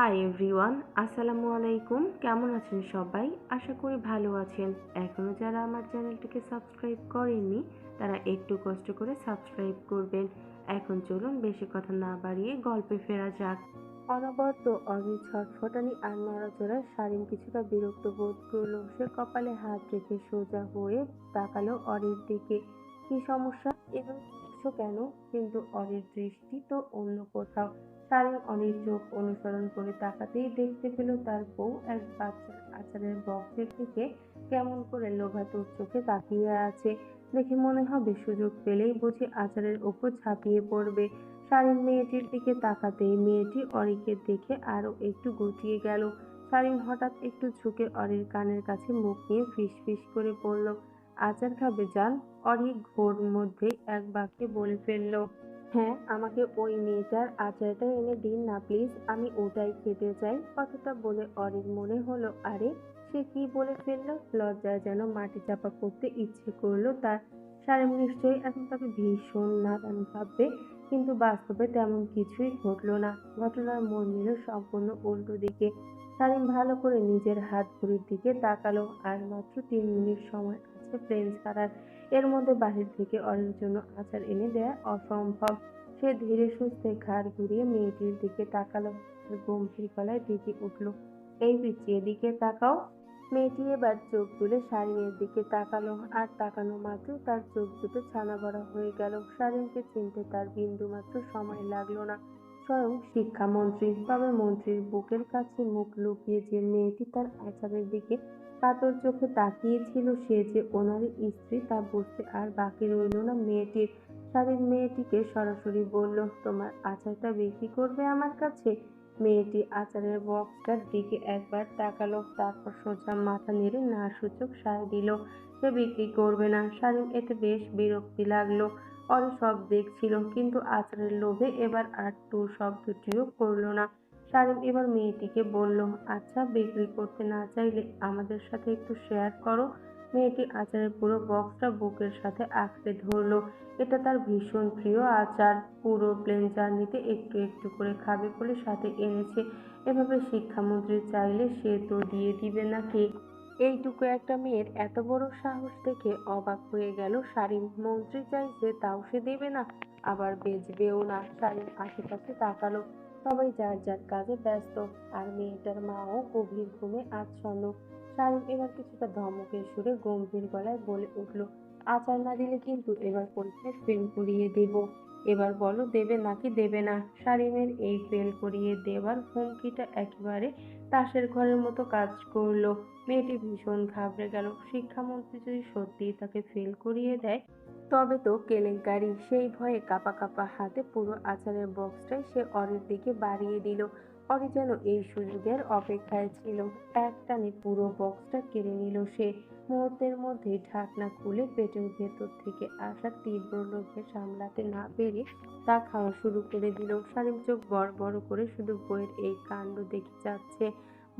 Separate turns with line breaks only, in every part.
Hi everyone, আসসালামু আলাইকুম। কেমন আছেন সবাই? আশা করি ভালো আছেন। এখনও যারা আমার চ্যানেলটিকে সাবস্ক্রাইব করেননি তারা একটু কষ্ট করে সাবস্ক্রাইব করবেন। এখন চলুন বেশি কথা না বাড়িয়ে গল্পে ফেরা যাক। অনবরত অরির ছটফটানি আর নড়াচড়ায় শারীন কিছুটা বিরক্ত বোধ করল। সে কপালে হাত রেখে সোজা হয়ে তাকালো অরির দিকে। কি সমস্যা? এভাবে দেখছো কেন? কিন্তু অরির দৃষ্টি তো অন্য কোথাও। শারীন অনির চোখ অনুসরণ করে তাকাতেই দেখতে পেল তার বউ এক বাচ্চার আচারের বক্সের দিকে কেমন করে লোভাতুর চোখে তাকিয়ে আছে। দেখে মনে হবে সুযোগ পেলেই বুঝি আচারের ওপর ঝাঁপিয়ে পড়বে। শারীন মেয়েটির দিকে তাকাতেই মেয়েটি অরিকে দেখে আরো একটু গুটিয়ে গেল। শারীন হঠাৎ একটু ঝুঁকে অরির কানের কাছে মুখ নিয়ে ফিসফিস করে বলল, আচার খাবে জান? অরি ঘোর মধ্যেই এক বাক্যে বলে ফেলল, হ্যাঁ, আমাকে ওই মেয়েটার আচারটা এনে দিন না প্লিজ, আমি ওটাই খেতে চাই। কথাটা বলে অরির মনে হলো, আরে সে কি বলে ফেললো। লজ্জায় যেন মাটি চাপা করতে ইচ্ছে করলো তার। শারীন নিশ্চয়ই এখন তাকে ভীষণ নাদান ভাববে, কিন্তু বাস্তবে তেমন কিছুই ঘটলো না। ঘটনার মোড় নিল সম্পূর্ণ উল্টো দিকে। শারীন ভালো করে নিজের হাত ঘড়ির দিকে তাকালো। আর মাত্র 3 মিনিট সময় আছে প্লেন ছাড়ার। এর মধ্যে বাহির থেকে অরির জন্য আচার এনে দেয়া অসম্ভব। সে ধীরে সুস্থে ঘাড় ঘুরিয়ে মেয়েটির দিকে তাকালো আর গম্ভীর গলায় ডেকে উঠল, এই পিচ্চি এদিকে তাকাও। মেয়েটি এবার চোখ তুলে শারীনের দিকে তাকালো আর তাকানো মাত্র তার চোখ দুটো ছানা বড়া হয়ে গেল। শারীনকে চিনতে তার বিন্দু মাত্র সময় লাগলো না। স্বয়ং শিক্ষামন্ত্রী। তবে মন্ত্রীর বুকের কাছে মুখ লুকিয়ে যে মেয়েটি তার আচারের দিকে কাতর চোখে তাকিয়েছিল সে যে ওনারই স্ত্রী তা বুঝতে আর বাকি রইল না মেয়েটির। শারীন মেয়েটিকে সরাসরি বলল, তোমার আচারটা বিক্রি করবে আমার কাছে? মেয়েটি আচারের বক্সটার দিকে একবার তাকালো, তারপর সোজা মাথা নেড়ে না সূচক সায় দিল। সে বিক্রি করবে না। শারীন এতে বেশ বিরক্তি লাগলো। অরি সব দেখছিল, কিন্তু আচারের লোভে এবার আর টু শব্দটিও করলো না। শারীন এবার মেয়েটিকে বলল, আচ্ছা বিক্রি করতে না চাইলে আমাদের সাথে একটু শেয়ার করো। মেয়েটি আচারের পুরো বক্সটা বুকের সাথে আঁকড়ে ধরলো। এটা তার ভীষণ প্রিয় আচার। পুরো প্লেন জার্নিতে একটু একটু করে খাবে বলে সাথে এনেছে। এভাবে শিক্ষামন্ত্রী চাইলে সে তো দিয়ে দিবে নাকি? এইটুকু একটা মেয়ের এত বড় সাহস দেখে অবাক হয়ে গেল শারীন। মন্ত্রী চাইছে তাও সে দেবে না, আবার বেচবেও না। শারীন আশেপাশে তাকালো, সবাই যার যার কাজে ব্যস্ত, আর মেয়েটার মাও গভীর ঘুমে আচ্ছন্ন। শারীন এবার কিছুটা ধমকের সুরে গম্ভীর গলায় বলে উঠল, আচার না দিলে কিন্তু এবার পরীক্ষায় ফেল করিয়ে দেব। এবার বলো দেবে নাকি দেবে না? শারীনের এই ফেল করিয়ে দেওয়ার হুমকিটা একেবারে তাসের ঘরের মতো কাজ করলো। মেয়েটি ভীষণ ঘাবড়ে গেল। শিক্ষামন্ত্রী যদি সত্যিই তাকে ফেল করিয়ে দেয় তবে তো কেলেঙ্কারি। সেই ভয়ে কাঁপা কাঁপা হাতে পুরো আচারের বক্সটাই সে অরির দিকে বাড়িয়ে দিল। অরি যেন এই সুযোগের অপেক্ষায় ছিল। একটানে পুরো বক্সটা কেড়ে নিল সে। মুহূর্তের মধ্যেই ঢাকনা খুলে পেটের ভেতর থেকে আসা তীব্র লোভে সামলাতে না পেরে তা খাওয়া শুরু করে দিল। শারীন চোখ বড় বড় করে শুধু বউয়ের এই কাণ্ড দেখে যাচ্ছে।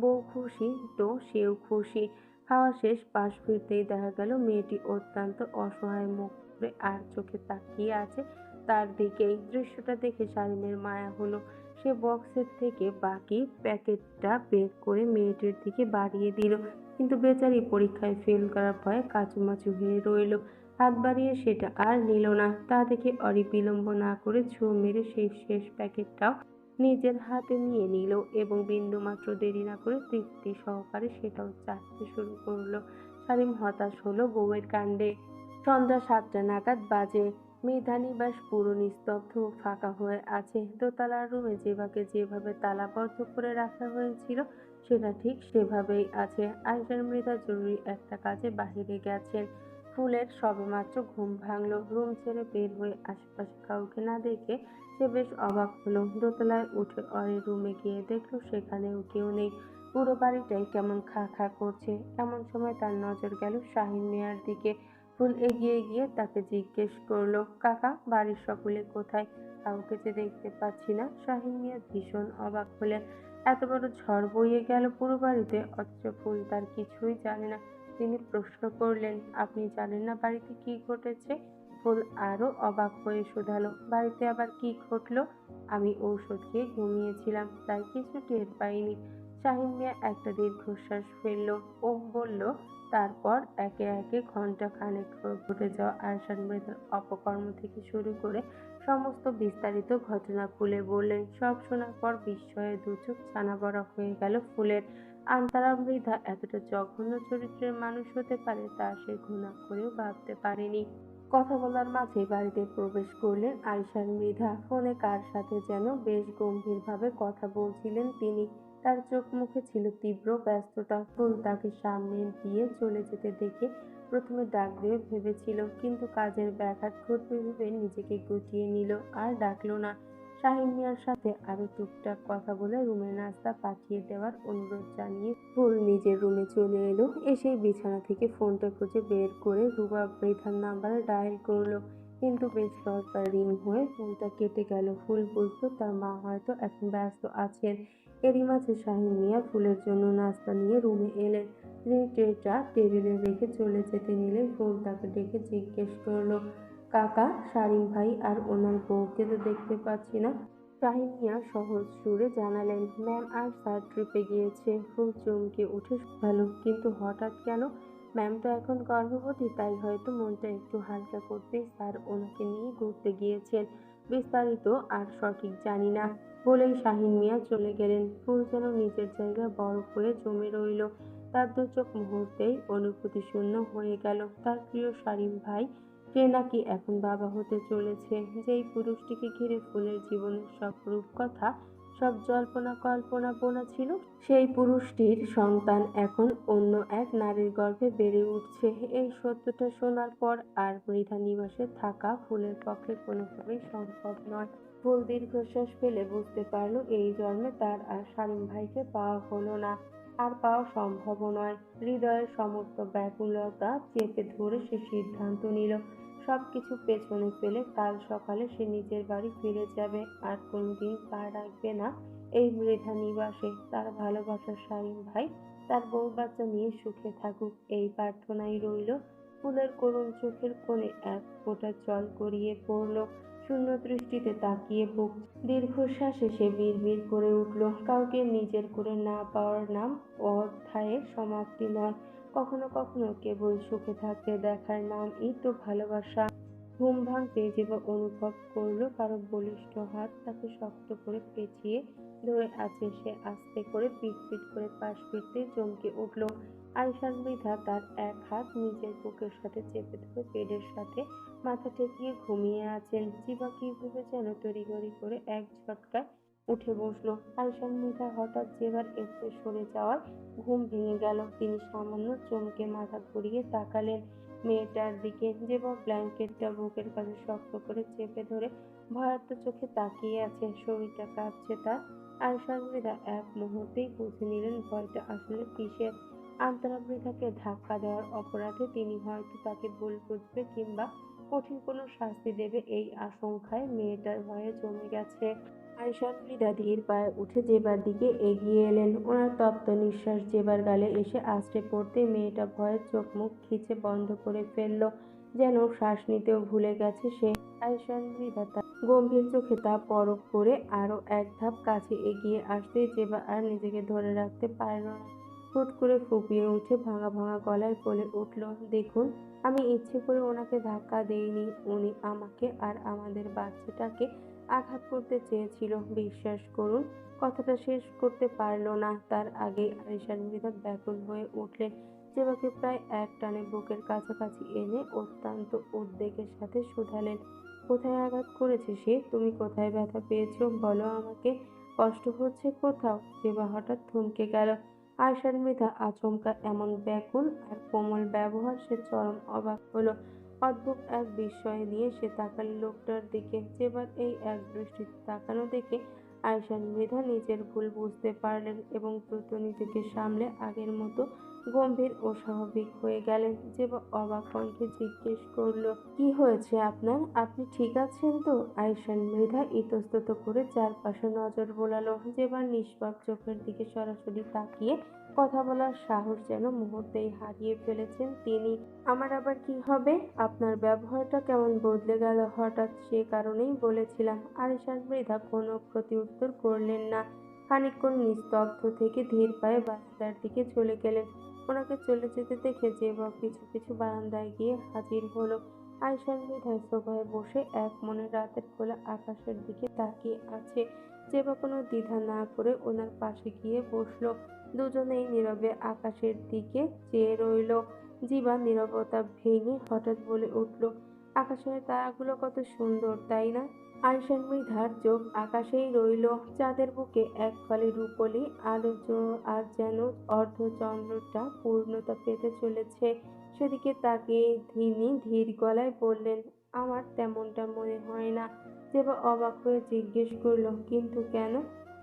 বউ খুশি তো সেও খুশি। খাওয়া শেষ, পাশ ফিরতেই দেখা গেল মেয়েটি অত্যন্ত অসহায় মুখ করে আর চোখে তাকিয়ে আছে তার দিকেই। দৃশ্যটা দেখে শারীনের মায়া হলো। সে বক্সের থেকে বাকি প্যাকেটটা বের করে মেয়েটির দিকে বাড়িয়ে দিল, কিন্তু বেচারি পরীক্ষায় ফেল করার ভয়ে কাঁচুমাচু হয়ে রইল। হাত বাড়িয়ে সেটা আর নিল না। তা দেখে অরি বিলম্ব না করে ছোঁ মেরে সেই শেষ প্যাকেটটাও নিজের হাতে নিয়ে নিল এবং বিন্দুমাত্র দেরি না করে তৃপ্তি সহকারে সেটাও চাটতে শুরু করলো। শারীন হতাশ হলো বউয়ের কাণ্ডে। সন্ধ্যা 7টা নাগাদ বাজে। মেধানিবাস পুরো নিস্তব্ধ ও ফাঁকা হয়ে আছে। দোতলার রুমে যেভাবে তালাবদ্ধ করে রাখা হয়েছিল সেটা ঠিক সেভাবেই আছে। আয়েশার মৃধা জরুরি একটা কাজে বাহিরে গেছেন। ফুলের সবেমাত্র ঘুম ভাঙল। রুম ছেড়ে বের হয়ে আশেপাশে কাউকে না দেখে সে বেশ অবাক হলো। দোতলায় উঠে অরির রুমে গিয়ে দেখলো সেখানেও কেউ নেই। পুরো বাড়িটাই কেমন খা খা করছে। এমন সময় তার নজর গেল শাহিন মিয়ার দিকে। ফুল এগিয়ে গিয়ে তাকে জিজ্ঞেস করলো, কাকা বাড়ির সকলে কোথায়? কাউকে যে দেখতে পাচ্ছি না। শাহিন মিয়া ভীষণ অবাক হলেন। এত বড় ঝড় বইয়ে গেল পুরো বাড়িতে, অথচ ফুল তার কিছুই জানে না। তিনি প্রশ্ন করলেন, আপনি জানেন না বাড়িতে কি ঘটেছে? ফুল আরো অবাক হয়ে শুধালো, বাড়িতে আবার কি ঘটলো? আমি ঔষধ খেয়ে ঘুমিয়েছিলাম, তাই কিছু টের পাইনি। শাহিন মিয়া একটা দীর্ঘশ্বাস ফেলল। ও বলল, তারপর একে একে ঘন্টা খানেক ঘটে যাওয়া আরশাদ মৃধার অপকর্ম থেকে শুরু করে সমস্ত বিস্তারিত ঘটনা খুলে বললেন। সব শোনার পর বিস্ময়ে দুচোখ ছানাবড়া হয়ে গেল ফুলের। আন্তারা মৃধা এতটা জঘন্য চরিত্রের মানুষ হতে পারে তা সে ঘুণাক্ষরেও ভাবতে পারেনি। কথা বলার মাঝেই বাড়িতে প্রবেশ করলেন আয়শা মৃধা। ফোনে কার সাথে যেন বেশ গম্ভীরভাবে কথা বলছিলেন তিনি। তার চোখ মুখে ছিল তীব্র ব্যস্ততা। ফুল তাকে সামনে দিয়ে চলে যেতে দেখে প্রথমে ডাক দিয়ে ভেবেছিল, কিন্তু কাজের ব্যাঘাত ঘটবে ভেবে নিজেকে গুটিয়ে নিল আর ডাকলো না। শাহিন মিয়ার সাথে আরো টুকটাক কথা বলে রুমে নাস্তা পাঠিয়ে দেওয়ার অনুরোধ জানিয়ে ফুল নিজের রুমে চলে এলো। এসেই বিছানা থেকে ফোনটা খুঁজে বের করে রুবা মৃধার নাম্বারে ডায়াল করলো, কিন্তু বেশ কয়েকবার রিং হয়ে ফোনটা কেটে গেল। ফুল বুঝলো তার মা হয়তো এখন ব্যস্ত আছেন। এরই মাঝে শাহিন মিয়া ফুলের জন্য নাস্তা নিয়ে রুমে এলেন। তিনি ট্রেটা টেবিলে রেখে চলে যেতে নিলে ফুল তাকে ডেকে জিজ্ঞেস করলো, কাকা, শারীন ভাই আর ওনার বউকে তো দেখতে পাচ্ছি না। শাহিন মিয়া সহজ সুরে জানালেন, ম্যাম আর স্যার ট্রিপে গিয়েছে। ফুল চমকে উঠে ভালো, কিন্তু হঠাৎ কেন? ম্যাম তো এখন গর্ভবতী, তাই হয়তো মনটা একটু হালকা করতে স্যার ওনাকে নিয়ে ঘুরতে গিয়েছেন। বিস্তারিত আর সঠিক জানি না বলেই শাহিন মিয়া চলে গেলেন। ফুল যেন নিজের জায়গায় বরফ হয়ে জমে রইল। তার দু চোখ মুহূর্তেই অনুভূতি শূন্য হয়ে গেল। তার প্রিয় শারীন ভাই, সে নাকি এখন বাবা হতে চলেছে। যেই পুরুষটিকে ঘিরে ফুলের জীবনের সব রূপকথা, সব জল্পনা কল্পনা বোনা ছিল, সেই পুরুষটির সন্তান এখন অন্য এক নারীর গর্ভে বেড়ে উঠছে। এই সত্যটা শোনার পর আর মৃধা নিবাসে থাকা ফুলের পক্ষে কোনোভাবেই সম্ভব নয়। ফুল দীর্ঘশ্বাস ফেলে বুঝতে পারল এই জন্মে তার আর শারীন ভাইকে পাওয়া হলো না, আর পাওয়া সম্ভবও নয়। হৃদয়ের সমস্ত ব্যাকুলতা চেপে ধরে সে সিদ্ধান্ত নিল, সবকিছু পেছনে ফেলে কাল সকালে সে নিজের বাড়ি ফিরে যাবে, আর কোনোদিন পা রাখবে না এই মৃধা নিবাসে। তার ভালোবাসার শারীন ভাই তার বউ বাচ্চা নিয়ে সুখে থাকুক, এই প্রার্থনাই রইল। ফুলের করুণ চোখের কোণে এক ফোঁটা জল গড়িয়ে পড়ল। শূন্য দৃষ্টিতে তাকিয়ে বুক দীর্ঘশ্বাসে সে বিড়বিড় করে উঠল, কাউকে নিজের করে না পাওয়ার নাম অধ্যায়ের সমাপ্তি নয়। কখনো কখনো কেবল সুখে থাকতে দেখার নামই তো ভালোবাসা। ঘুম ভাঙতে যেবার অনুভব করলো কারো বলিষ্ঠ হাত তাকে শক্ত করে পেঁচিয়ে ধরে আছে। সে আস্তে করে পিট পিট করে পাশ ফিরতে চমকে উঠল। আয়শা মৃধা তার এক হাত নিজের বুকের সাথে চেপে ধরে বেডের সাথে মাথা ঠেকিয়ে ঘুমিয়ে আছেন। চিবা কিভাবে যেন তড়িঘড়ি করে এক ঝটকায় উঠে বসলো। আয়শা মৃধা হঠাৎ যেবার একটু সরে যাওয়ায় ঘুম ভেঙে গেল। তিনি সামান্য চমকে মাথা ঘুরিয়ে তাকালেন মেয়েটার দিকে। যেবা ব্ল্যাঙ্কেটটা বুকের কাছে শক্ত করে চেপে ধরে ভয়ার্ত চোখে তাকিয়ে আছে, শরীরটা কাঁপছে তার। আয়শা মৃধা এক মুহূর্তেই বুঝে নিলেন ভয়টা আসলে কিসের। আন্তরা মৃধাকে ধাক্কা দেওয়ার অপরাধে তিনি হয়তো তাকে ভুল বুঝবে কিংবা কঠিন কোনো শাস্তি দেবে, এই আশঙ্কায় মেয়েটার ভয়ে জমে গেছে। আয়শা মৃধা ধীর পায়ে উঠে জেবার দিকে এগিয়ে এলেন। ওনার তপ্ত নিঃশ্বাস জেবার গালে এসে আছড়ে পড়তে মেয়েটা ভয়ে চোখ মুখ খিচে বন্ধ করে ফেলল, যেন শ্বাস নিতেও ভুলে গেছে সে। আয়শা মৃধা তার গম্ভীর চোখে তা পরখ করে আরো এক ধাপ কাছে এগিয়ে আসতেই জেবা আর নিজেকে ধরে রাখতে পারল না। হুট করে ফুঁপিয়ে উঠে ভাঙা ভাঙা গলায় বলে উঠল, দেখুন, আমি ইচ্ছে করে ওনাকে ধাক্কা দেইনি। উনি আমাকে আর আমাদের বাচ্চাটাকে আঘাত করতে চেয়েছিল, বিশ্বাস করুন। কথাটা শেষ করতে পারল না, তার আগেই আয়েশা মৃধা ব্যাকুল হয়ে উঠলেন। জেবাকে প্রায় এক টানে বুকের কাছাকাছি এনে অত্যন্ত উদ্বেগের সাথে শুধালেন, কোথায় আঘাত করেছে সে? তুমি কোথায় ব্যথা পেয়েছো বলো আমাকে। কষ্ট হচ্ছে কোথাও? জেবা হঠাৎ থমকে গেল। আয়েশা মৃধা আচমকা এমন ব্যাকুল আর কোমল ব্যবহার সে চরম অবাক হলো। অদ্ভুত এক বিস্ময় নিয়ে সে তাকাল লোকটার দিকে। জেবার এই এক দৃষ্টিতে তাকানো দেখে আয়শান মৃধা নিজের ভুল বুঝতে পারলেন এবং দ্রুত নিজেকে সামলে আগের মতো গম্ভীর ও স্বাভাবিক হয়ে গেলেন। জেবা অবাক কণ্ঠে জিজ্ঞেস করলো, কি হয়েছে আপনার? আপনি ঠিক আছেন তো? আয়শান মৃধা ইতস্তত করে চারপাশে নজর বোলালো। জেবার নিষ্পাপ চোখের দিকে সরাসরি তাকিয়ে কথা বলার সাহস যেন মুহূর্তেই হারিয়ে ফেলেছেন তিনি। আমার আবার কি হবে? আপনার ব্যবহারটা কেমন বদলে গেল হঠাৎ, সে কারণেই বলেছিলাম। আয়শান মৃধা কোনো প্রতিউত্তর করলেন না। খানিকক্ষণ নিস্তব্ধ থেকে ধীর পায়ে বারান্দার দিকে চলে গেলেন। ওনাকে চলে যেতে দেখে জেবা পিছু পিছু বারান্দায় গিয়ে হাজির হলো। আয়শান মৃধা সোফায় বসে এক মনে রাতের খোলা আকাশের দিকে তাকিয়ে আছে। জেবা কোনো দ্বিধা না করে ওনার পাশে গিয়ে বসলো। দুজনেই নীরবে আকাশের দিকে চেয়ে রইল। জিবা নীরবতা ভেঙে হঠাৎ বলে উঠল, আকাশের তারাগুলো কত সুন্দর, তাই না? আয়শান মৃধার চোখ আকাশেই রইল। চাঁদের বুকে এক ফালি রূপলি আলো আর যেন অর্ধচন্দ্রটা পূর্ণতা পেতে চলেছে। সেদিকে তাকিয়ে তিনি ধীর গলায় বললেন, আমার তেমনটা মনে হয় না। জেবা অবাক হয়ে জিজ্ঞেস করলো, কিন্তু কেন?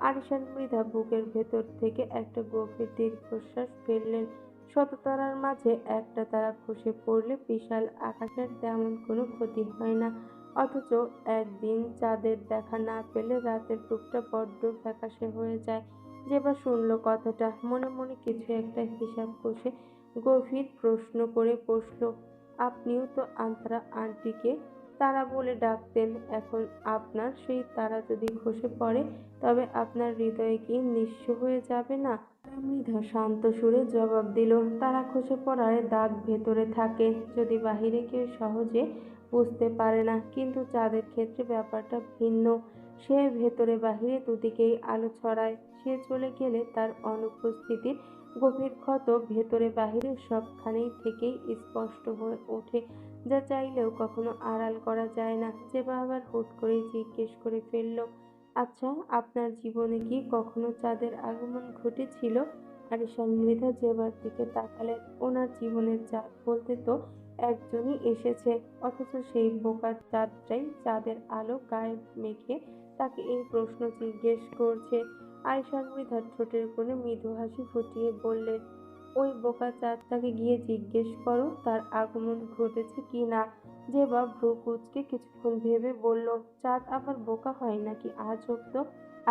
আয়শান মৃধা বুকের ভেতর থেকে একটা গভীর দীর্ঘশ্বাস ফেললেন। শত তারার মাঝে একটা তারা খসে পড়লে বিশাল আকাশের তেমন কোনো ক্ষতি হয় না, অথচ একদিন চাঁদের দেখা না পেলে রাতের টুকটা বড্ড ফ্যাকাশে হয়ে যায়। যেবার শুনল কথাটা, মনে মনে কিছু একটা হিসাব কষে গভীর প্রশ্ন করে বসল, আপনিও তো আন্তারা আন্টিকে তারা বলে ডাকতেন, এখন আপনার সেই তারা যদি খসে পড়ে তবে আপনার হৃদয়ে কি নিঃস্ব হয়ে যাবে না? মৃধা শান্ত সুরে জবাব দিল, তারা খসে পড়ার দাগ ভেতরে থাকে, যদি বাহিরে কেউ সহজে বুঝতে পারে না, কিন্তু চাঁদের ক্ষেত্রে ব্যাপারটা ভিন্ন। সে ভেতরে বাহিরে দুদিকেই আলো ছড়ায়। সে চলে গেলে তার অনুপস্থিতির গভীর ক্ষত ভেতরে বাহিরে সবখানেই থেকেই স্পষ্ট হয়ে ওঠে, যা চাইলেও কখনো আড়াল করা যায় না। যে আবার হুট করেই জিজ্ঞেস করে ফেলল, আচ্ছা, আপনার জীবনে কি কখনো চাঁদের আগমন ঘটেছিল? আরিশান মৃধা জেবার দিকে তাকালেন। ওনার জীবনের চাঁদ বলতে তো একজনই এসেছে, অথচ সেই বোকা চাঁদটাই চাঁদের আলো গায়ে মেখে তাকে এই প্রশ্ন জিজ্ঞেস করছে। আরিশান মৃধার ঠোঁটের কোণে মৃদু হাসি ফুটিয়ে বললেন, ওই বোকা চাঁদটাকে গিয়ে জিজ্ঞেস করো তার আগমন ঘটেছে কি না। জেবা ভ্রু কুঁচকে কিছুক্ষণ ভেবে বলল, চাঁদ আবার বোকা হয় নাকি, আজব তো।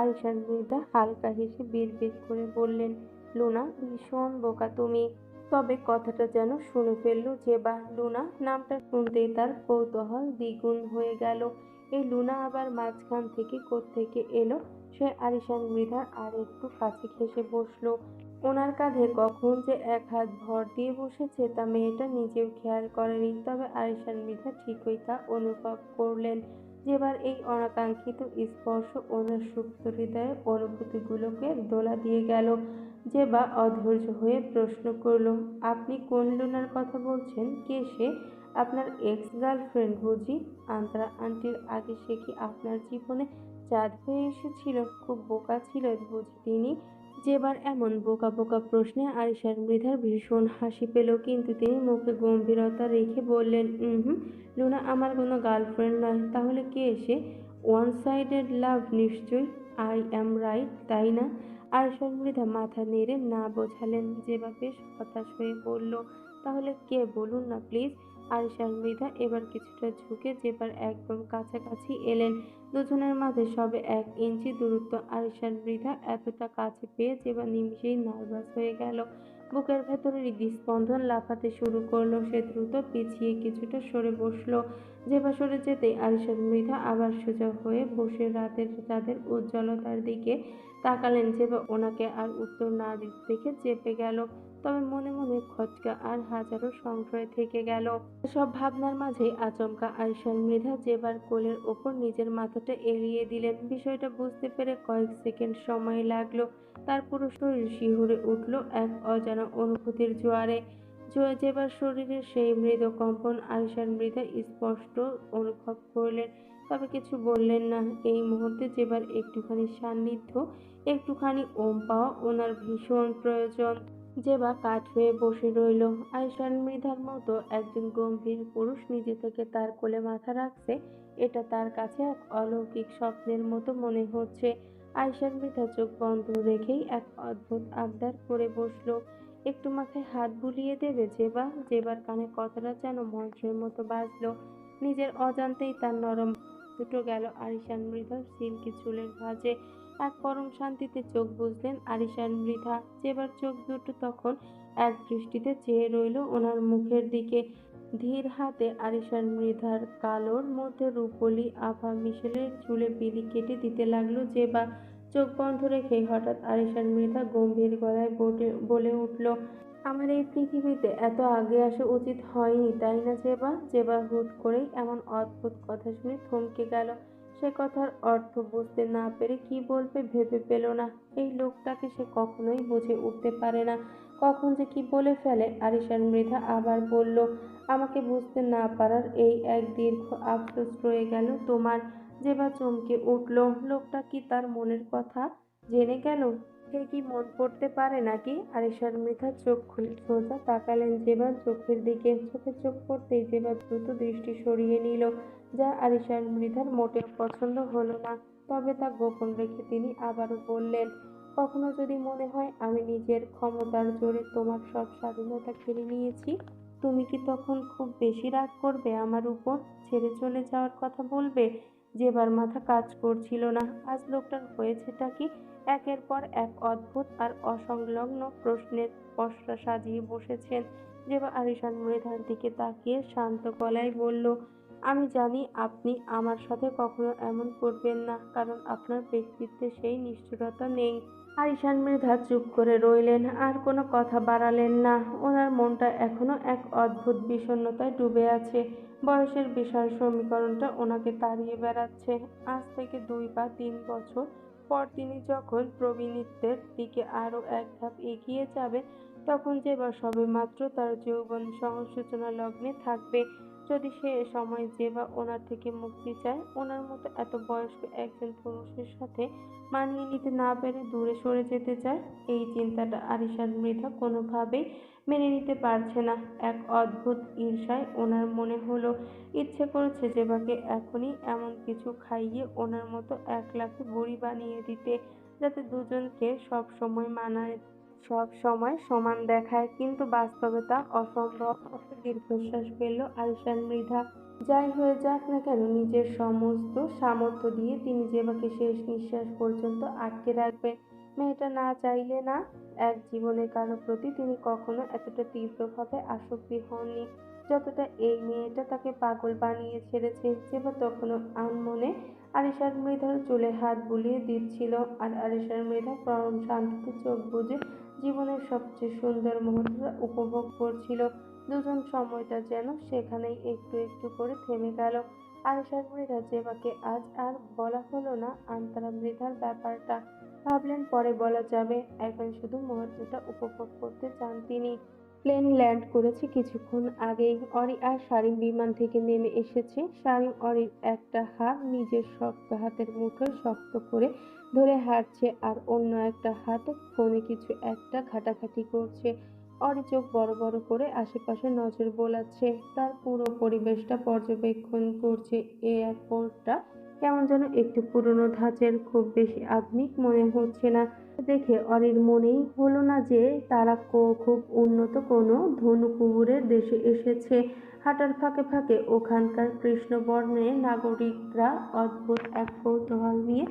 আরিশান মৃধা হালকা হেসে বিড়বিড় করে বললেন, লুনা, ভীষণ বোকা তুমি। তবে কথাটা যেন শুনে ফেলল জেবা। লুনা নামটা শুনতেই তার কৌতূহল দ্বিগুণ হয়ে গেল। এই লুনা আবার মাঝখান থেকে কোত্থেকে এলো? সে আরিশান মৃধার আর একটু কাছে ঘেঁষে বসলো। ওনার কাঁধে কখন যে এক হাত ভর দিয়ে বসেছে তা মেয়েটা নিজেও খেয়াল করেনি, তবে আরিশান মৃধা ঠিকই তা অনুভব করলেন। যেবার এই অনাকাঙ্ক্ষিত স্পর্শ ওনার সুপ্ত হৃদয়ের অনুভূতিগুলোকে দোলা দিয়ে গেল। যেবা অধৈর্য হয়ে প্রশ্ন করল, আপনি কোন লুনার কথা বলছেন? কে সে? আপনার এক্স গার্লফ্রেন্ড বুঝি? আন্তরা আন্টির আগে সে কি আপনার জীবনে চাঁদ হয়ে এসেছিল? খুব বোকা ছিল বুঝি তিনি? যেবার এমন বোকা বোকা প্রশ্নে আরিশার মৃধার ভীষণ হাসি পেল, কিন্তু তিনি মুখে গম্ভীরতা রেখে বললেন, হুম, লুনা আমার কোনো গার্লফ্রেন্ড নয়। তাহলে কে সে? ওয়ান সাইডেড লাভ নিশ্চয়ই। আই অ্যাম রাইট, তাই না? আরিশার মৃধা মাথা নেড়ে না বোঝালেন। যেবা বেশ হতাশ হয়ে বলল, তাহলে কে বলুন না প্লিজ। আরিশার মৃধা এবার কিছুটা ঝুঁকে যেবার একদম কাছাকাছি এলেন। দুজনের মাঝে সবে 1 ইঞ্চি দূরত্ব। আরিশান মৃধা এতটা কাছে পেয়ে যেবা নিমিষেই নার্ভাস হয়ে গেল। বুকের ভেতরে হৃদস্পন্দন লাফাতে শুরু করলো। সে দ্রুত পিছিয়ে কিছুটা সরে বসলো। যেবা সরে যেতেই আরিশান মৃধা আবার সোজা হয়ে বসে রাতের চাঁদের উজ্জ্বলতার দিকে তাকালেন। যেবা ওনাকে আর উত্তর না দিতে দেখে চেপে গেল, তবে মনে মনে খচকা আর হাজারো সংশয় থেকে গেল। সব ভাবনার মাঝেই আচমকা আরিশান মৃধা জেবার কোলের ওপর নিজের মাথাটা এলিয়ে দিলেন। বিষয়টা বুঝতে পেরে কয়েক সেকেন্ড সময় লাগলো। তার পুরো শরীর শিহরে উঠল এক অজানা অনুভূতির জোয়ারে। জেবার শরীরের সেই মৃদু কম্পন আরিশান মৃধা স্পষ্ট অনুভব করলেন, তবে কিছু বললেন না। এই মুহূর্তে জেবার একটুখানি সান্নিধ্য, একটুখানি ওম পাওয়া ওনার ভীষণ প্রয়োজন। যেবা কাঠ হয়ে বসে রইল। আয়শান মৃধার মতো একজন গম্ভীর পুরুষ নিজে থেকে তার কোলে মাথা রাখছে, এটা তার কাছে এক অলৌকিক স্বপ্নের মতো মনে হচ্ছে। আয়শার মৃধা চোখ বন্ধ রেখেই এক অদ্ভুত আবদার করে বসলো। একটু মাথায় হাত বুলিয়ে দেবে জেবা? জেবার কানে কথাটা যেন মন্ত্রের মতো বাজলো। নিজের অজান্তেই তার নরম দুটো গেল আরিশান মৃধার সিল্কি চুলের ভাঁজে। এক পরম শান্তিতে চোখ বুজলেন আরিশান মৃধা। জেবার চোখ দুটো তখন এক দৃষ্টিতে চেয়ে রইল ওনার মুখের দিকে। ধীর হাতে আরিশান মৃধার কালোর মধ্যে রূপলি আভা মিশেলের চুলে বিলি কেটে দিতে লাগলো জেবা। চোখ বন্ধ রেখেই হঠাৎ আরিশান মৃধা গম্ভীর গলায় বলে উঠল, আমার এই পৃথিবীতে এত আগে আসা উচিত হয়নি, তাই না জেবা? জেবা হুট করেই এমন অদ্ভুত কথা শুনে থমকে গেল। সে কথার অর্থ বুঝতে না পেরে কি বলবে ভেবে পেল না। এই লোকটাকে সে কখনোই বুঝে উঠতে পারে না, কখন যে কি বলে ফেলে। আরিশান মৃধা আবার বলল, আমাকে বুঝতে না পারার এই এক দীর্ঘ আফসোস রয়ে গেল তোমার। জেবা চমকে উঠল। লোকটা কি তার মনের কথা জেনে গেল? সে কি মন পড়তে পারে নাকি? আরিশান মৃধা চোখ খুলে সোজা তাকালেন জেবার চোখের দিকে। চোখে চোখ পড়তেই জেবা দ্রুত দৃষ্টি সরিয়ে নিল, যা আরিশান মৃধার মোটেও পছন্দ হলো না। তবে তা গোপন রেখে তিনি আবারও বললেন, কখনো যদি মনে হয় আমি নিজের ক্ষমতার জোরে তোমার সব স্বাধীনতা কেড়ে নিয়েছি, তুমি কি তখন খুব বেশি রাগ করবে আমার উপর? ছেড়ে চলে যাওয়ার কথা বলবে? জেবার মাথা কাজ করছিল না। আজ লোকটার হয়েছেটা কি? একের পর এক অদ্ভুত আর অসংলগ্ন প্রশ্নের পসরা সাজিয়ে বসেছেন। জেবা আরিশান মৃধার দিকে তাকিয়ে শান্ত গলায় বলল, আমি জানি আপনি আমার সাথে কখনো এমন করবেন না, কারণ আপনার ব্যক্তিত্বে সেই নিষ্ঠুরতা নেই। আরিশান মৃধা চুপ করে রইলেন, আর কোনো কথা বাড়ালেন না। ওনার মনটা এখনো এক অদ্ভুত বিষণ্ণতায় ডুবে আছে। বয়সের বিশাল সমীকরণটা ওনাকে তাড়িয়ে বেড়াচ্ছে। আজ থেকে 2 বা 3 বছর পর তিনি যখন প্রবীণত্বের দিকে আরো এক ধাপ এগিয়ে যাবেন, তখন যে বা সবে মাত্র তার যৌবন সূচনা লগ্নে থাকবে। যদি সে সময় যে বা ওনার থেকে মুক্তি চায়, ওনার মতো এত বয়স্ক একজন পুরুষের সাথে মানিয়ে নিতে না পেরে দূরে সরে যেতে চায়, এই চিন্তাটা আরিশান মৃধা কোনোভাবেই মেনে নিতে পারছে না। এক অদ্ভুত ঈর্ষায় ওনার মনে হলো, ইচ্ছে করছে জেবাকে এখনই এমন কিছু খাইয়ে ওনার মতো 1 লাখে বুড়ি বানিয়ে দিতে, যাতে দুজনকে সব সময় সমান দেখায়। কিন্তু বাস্তবে তা অসম্ভব। একটা দীর্ঘশ্বাস ফেলল আরিশান মৃধা। যাই হয়ে যাক না কেন, নিজের সমস্ত সামর্থ্য দিয়ে তিনি জেবাকে শেষ নিঃশ্বাস পর্যন্ত আটকে রাখবেন। মেয়েটা না চাইলে না। এক জীবনে কারো প্রতি তিনি কখনো এতটা তীব্রভাবে আসক্তি হননি, যতটা এই মেয়েটা তাকে পাগল বানিয়ে ছেড়েছে। জেবা তখনও আনমনে আরিশান মৃধার চুলে হাত বুলিয়ে দিচ্ছিল, আর আরিশান মৃধা পরম শান্তিতে চোখ বুজে জীবনের সবচেয়ে সুন্দর মুহূর্তটা উপভোগ করছিল। দুজন সময়টা যেন সেখানেই একটু একটু করে থেমে গেল। আরিশান মৃধা জেবাকে আজ আর বলা হলো না আন্তরা মৃধার ব্যাপারটা। ভাবলেন পরে বলা যাবে, এখন শুধু মুহূর্তটা উপভোগ করতে চান তিনি। প্লেন ল্যান্ড করেছে কিছুক্ষণ আগেই। অরি আর শারীন বিমান থেকে নেমে এসেছে। শারীন অরির একটা হাত নিজের শক্ত হাতের মুঠোয় শক্ত করে ধরে হাঁটছে, আর অন্য একটা হাতে ফোনে কিছু একটা ঘাটাঘাটি করছে। অরি চোখ বড় বড় করে আশেপাশে নজর বোলাচ্ছে, তার পুরো পরিবেশটা পর্যবেক্ষণ করছে। এয়ারপোর্টটা কেমন যেন একটু পুরনো ধাঁচের, খুব বেশি আধুনিক মনে হচ্ছে না। দেখে অরির মনেই হলো না যে তারা খুব উন্নত কোনো ধনুকুবের দেশে এসেছে। হাঁটার ফাঁকে ফাঁকে ওখানকার কৃষ্ণবর্ণের নাগরিকরা অদ্ভুত এক কৌতূহল নিয়ে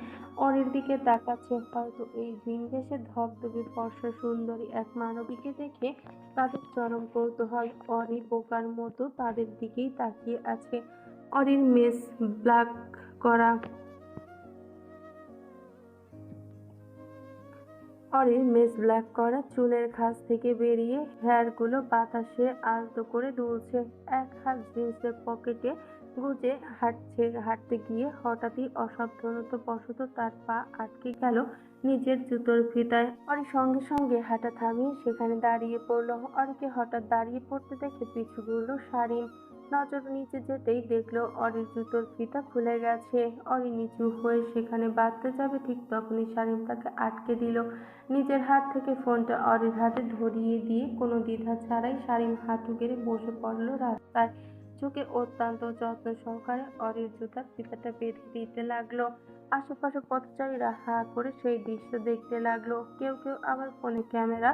অরির দিকে তাকাচ্ছে। হয়তো এই ভিনদেশে ধবধবে ফর্সা সুন্দরী এক মানবীকে দেখে তাদের চরম কৌতূহল। অরি বোকার মতো তাদের দিকেই তাকিয়ে আছে। অরির ব্ল্যাক করা ব্ল্যাক করা চুলের খাঁজ থেকে বেরিয়ে হেয়ারগুলো বাতাসে আলতো করে দুলছে। এক হাত জিন্সের পকেটে গুজে হাঁটতে গিয়ে হঠাৎই অসাবধানতাবশত তার পা আটকে গেল নিজের জুতোর ফিতায়। অরি সঙ্গে সঙ্গে হাঁটা থামিয়ে সেখানে দাঁড়িয়ে পড়ল। অরিকে হঠাৎ দাঁড়িয়ে পড়তে দেখে পিছু ঘুরল শারীন। নজর নিচে যেতেই দেখলো অরির জুতোর ফিতা খুলে গেছে। অরি নিচু হয়ে সেখানে বাঁধতে যাবে, ঠিক তখনই শারীন তাকে আটকে দিল। নিজের হাত থেকে ফোনটা অরির হাতে ধরিয়ে দিয়ে কোনো দ্বিধা ছাড়াই শারীন হাঁটু গেড়ে বসে পড়ল রাস্তায়। চোখে অত্যন্ত যত্ন সহকারে অরির জুতার ফিতাটা বেঁধে দিতে লাগলো। আশেপাশে পথচারীরা হা করে সেই দৃশ্য দেখতে লাগলো। কেউ কেউ আবার ফোনে ক্যামেরা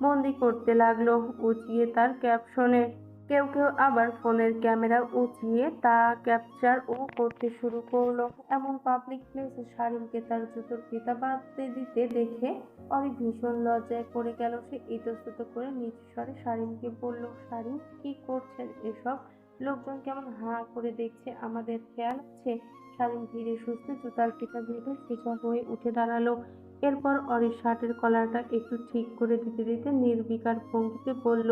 বন্দি করতে লাগলো উঁচিয়ে তার ক্যাপশনে। কেউ কেউ আবার ফোনের ক্যামেরা উঁচিয়ে তা ক্যাপচার ও করতে শুরু করলো। এমন পাবলিক প্লেসে শারীনকে তার জুতোর ফিতা বাঁধতে দিতে দেখে অরি ভীষণ লজ্জায় পড়ে গেল। সে ইতস্তত করে নিচু স্বরে শারীনকে বলল, শারীন, কি করছেন এসব? লোকজন কেমন হাঁ করে দেখছে, আমাদের খেয়াল আছে? শারীন ধীরে সুস্থে জুতার ফিতা বেঁধে সোজা হয়ে উঠে দাঁড়ালো। এরপর অরির শার্টের কলারটা একটু ঠিক করে দিতে দিতে নির্বিকার ভঙ্গিতে বলল,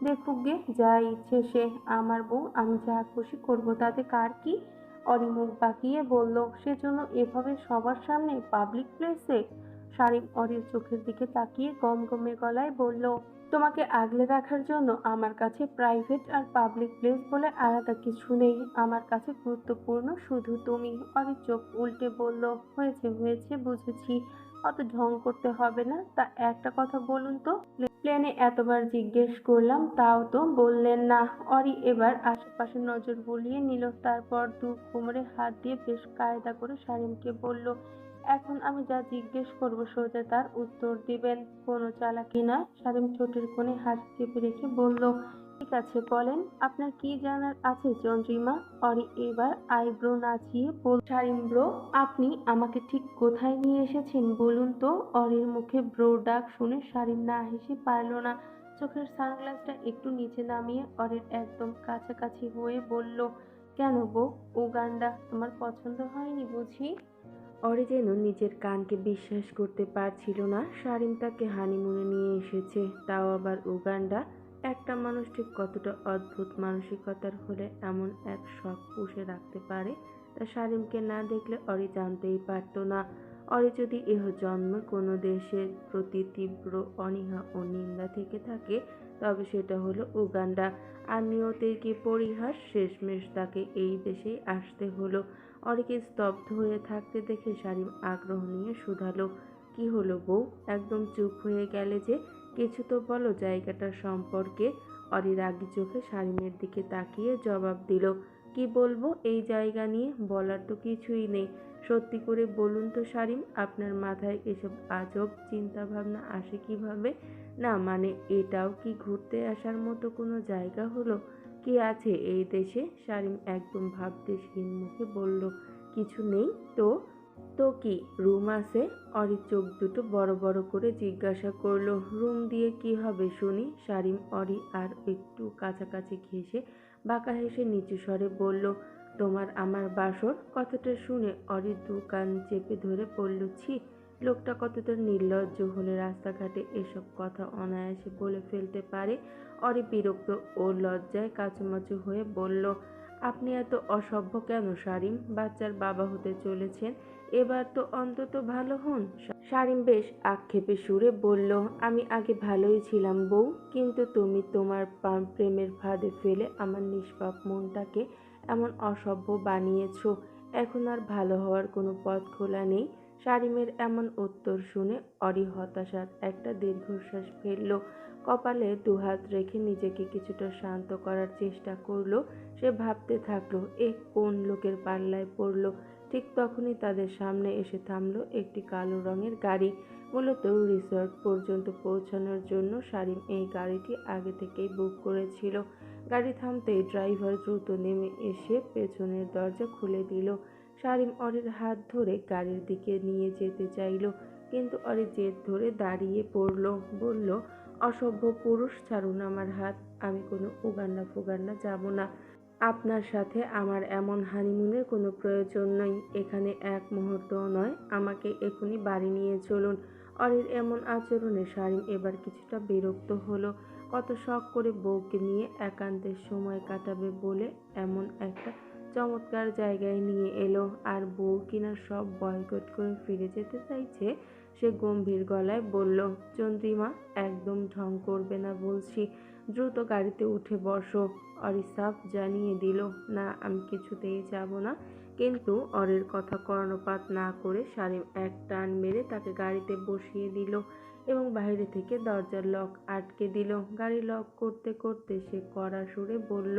দেখুক গে, যা ইচ্ছে সে আমার বউ, আমি যা খুশি করবো, তাতে কার কি? অরি মুখ বাঁকিয়ে বলল, সেজন্য এভাবে সবার সামনে পাবলিক প্লেসে? শারীন অরির চোখের দিকে তাকিয়ে গমগমে গলায় বলল, তোমাকে আগলে রাখার জন্য আমার কাছে প্রাইভেট আর পাবলিক প্লেস বলে আলাদা কিছু নেই। আমার কাছে গুরুত্বপূর্ণ শুধু তুমি। অরির চোখ উল্টে বলল, হয়েছে হয়েছে, বুঝেছি, অত ঢং করতে হবে না। তা একটা কথা বলুন তো, প্লেনে এতবার জিজ্ঞেস করলাম তাও তো বললেন না। অরি এবার আশেপাশে নজর বুলিয়ে নিল, তারপর দু কোমরে হাত দিয়ে বেশ কায়দা করে শারীনকে বলল, এখন আমি যা জিজ্ঞেস করবো সোজা তার উত্তর দিবেন, কোনো চালাকি না। শারীন ঠোঁটের কোণে হাসি চেপে রেখে বলল, ঠিক আছে, বলেন, আপনার কি জানার আছে চন্দ্রিমা? অরি এবার আইব্রো নাচিয়ে বলল, শারীন ব্রো, আপনি আমাকে ঠিক কোথায় নিয়ে এসেছেন বলুন তো? অরির মুখে ব্রো ডাক শুনে শারীন না হেসে পারল না। চোখের সানগ্লাসটা একটু নিচে নামিয়ে অরির একদম কাছাকাছি হয়ে বলল, কেন বউ, উগান্ডা তোমার পছন্দ হয়নি বুঝি? অরি যেন নিজের কানকে বিশ্বাস করতে পারছিল না। শারীন তাকে হানিমুনে নিয়ে এসেছে, তাও আবার উগান্ডা। একটা মানুষ ঠিক কতটা অদ্ভুত মানসিকতার হলে এমন এক শখ পুষে রাখতে পারে, তা শারীনকে না দেখলে অরি জানতেই পারত না। অরি যদি এহ জন্মে কোনো দেশের প্রতি তীব্র অনীহা ও নিন্দা থেকে থাকে, তবে সেটা হলো উগান্ডা। আর নিয়তির কি পরিহাস, শেষমেশ তাকে এই দেশেই আসতে হলো। অরিকে স্তব্ধ হয়ে থাকতে দেখে শারীন আগ্রহ নিয়ে শুধালো, কি হলো বউ, একদম চুপ হয়ে গেলে যে? কিছু তো বলো জায়গাটার সম্পর্কে। অরি রাগী চোখে শারীনের দিকে তাকিয়ে জবাব দিল, কি বলবো এই জায়গা নিয়ে? বলার তো কিছুই নেই। সত্যি করে বলুন তো শারীন, আপনার মাথায় এসব আজব চিন্তা ভাবনা আসে কিভাবে? না মানে, এটাও কি ঘুরতে আসার মতো কোনো জায়গা হলো? কি আছে এই দেশে? শারীন একদম ভাবতেশহীন মুখে বলল, কিছু নেই তো। তো কি রুম আছে? অরির চোখ দুটো বড় বড় করে জিজ্ঞাসা করলো, রুম দিয়ে কি হবে শুনি? শারীন অরি আর একটু কাছাকাছি ঘেঁষে বাঁকা হেসে নিচু স্বরে বলল, তোমার আমার বাসর। কথাটা শুনে অরি দু কান চেপে ধরে পড়ল, ছি, লোকটা কতটা নির্লজ্জ হলে রাস্তাঘাটে এসব কথা অনায়াসে বলে ফেলতে পারে। অরি বিরক্ত ও লজ্জায় কাচুমাচু হয়ে বলল, আপনি এত অসভ্য কেন শারীন? বাচ্চার বাবা হতে চলেছেন, এবার তো অন্তত ভালো হন। শারীন বেশ আক্ষেপে সুরে বলল, আমি আগে ভালোই ছিলাম বউ, কিন্তু তুমি তোমার প্রেমের ফাঁদে ফেলে আমার নিষ্পাপ মনটাকে এমন অসভ্য বানিয়েছ। এখন আর ভালো হওয়ার কোনো পথ খোলা নেই। শারীনের এমন উত্তর শুনে অরি হতাশার একটা দীর্ঘশ্বাস ফেলল। কপালে দুহাত রেখে নিজেকে কিছুটা শান্ত করার চেষ্টা করলো। সে ভাবতে থাকলো, এ কোন লোকের পাল্লায় পড়লো। ঠিক তখনই তাদের সামনে এসে থামলো একটি কালো রঙের গাড়ি। মূলত রিসর্ট পর্যন্ত পৌঁছানোর জন্য শারীন এই গাড়িটি আগে থেকেই বুক করেছিল। গাড়ি থামতেই ড্রাইভার দ্রুত নেমে এসে পেছনের দরজা খুলে দিল। শারীন অরির হাত ধরে গাড়ির দিকে নিয়ে যেতে চাইল, কিন্তু অরি জেদ ধরে দাঁড়িয়ে পড়ল, বলল, অসভ্য পুরুষ, ছাড়ুন আমার হাত, আমি কোনো উগান্ডা ফুগান্ডা যাব না। আপনার সাথে আমার এমন হানিমুনের কোনো প্রয়োজন নেই, এখানে এক মুহূর্তও নয়। আমাকে এখনই বাড়ি নিয়ে চলুন। অরির এমন আচরণে শারীন এবার কিছুটা বিরক্ত হলো। কত শখ করে বউকে নিয়ে একান্তের সময় কাটাবে বলে এমন একটা চমৎকার জায়গায় নিয়ে এলো, আর বউ কিনা সব বয়কট করে ফিরে যেতে চাইছে। সে গম্ভীর গলায় বলল, চন্দ্রিমা, একদম ঢং করবে না বলছি, দ্রুত গাড়িতে উঠে বসো। অরি সাফ জানিয়ে দিল, না, আমি কিছুতেই যাব না। কিন্তু অরির কথা কর্ণপাত না করে শারীন এক টান মেরে তাকে গাড়িতে বসিয়ে দিল এবং বাইরে থেকে দরজার লক আটকে দিল। গাড়ি লক করতে করতে সে কড়া সুরে বলল,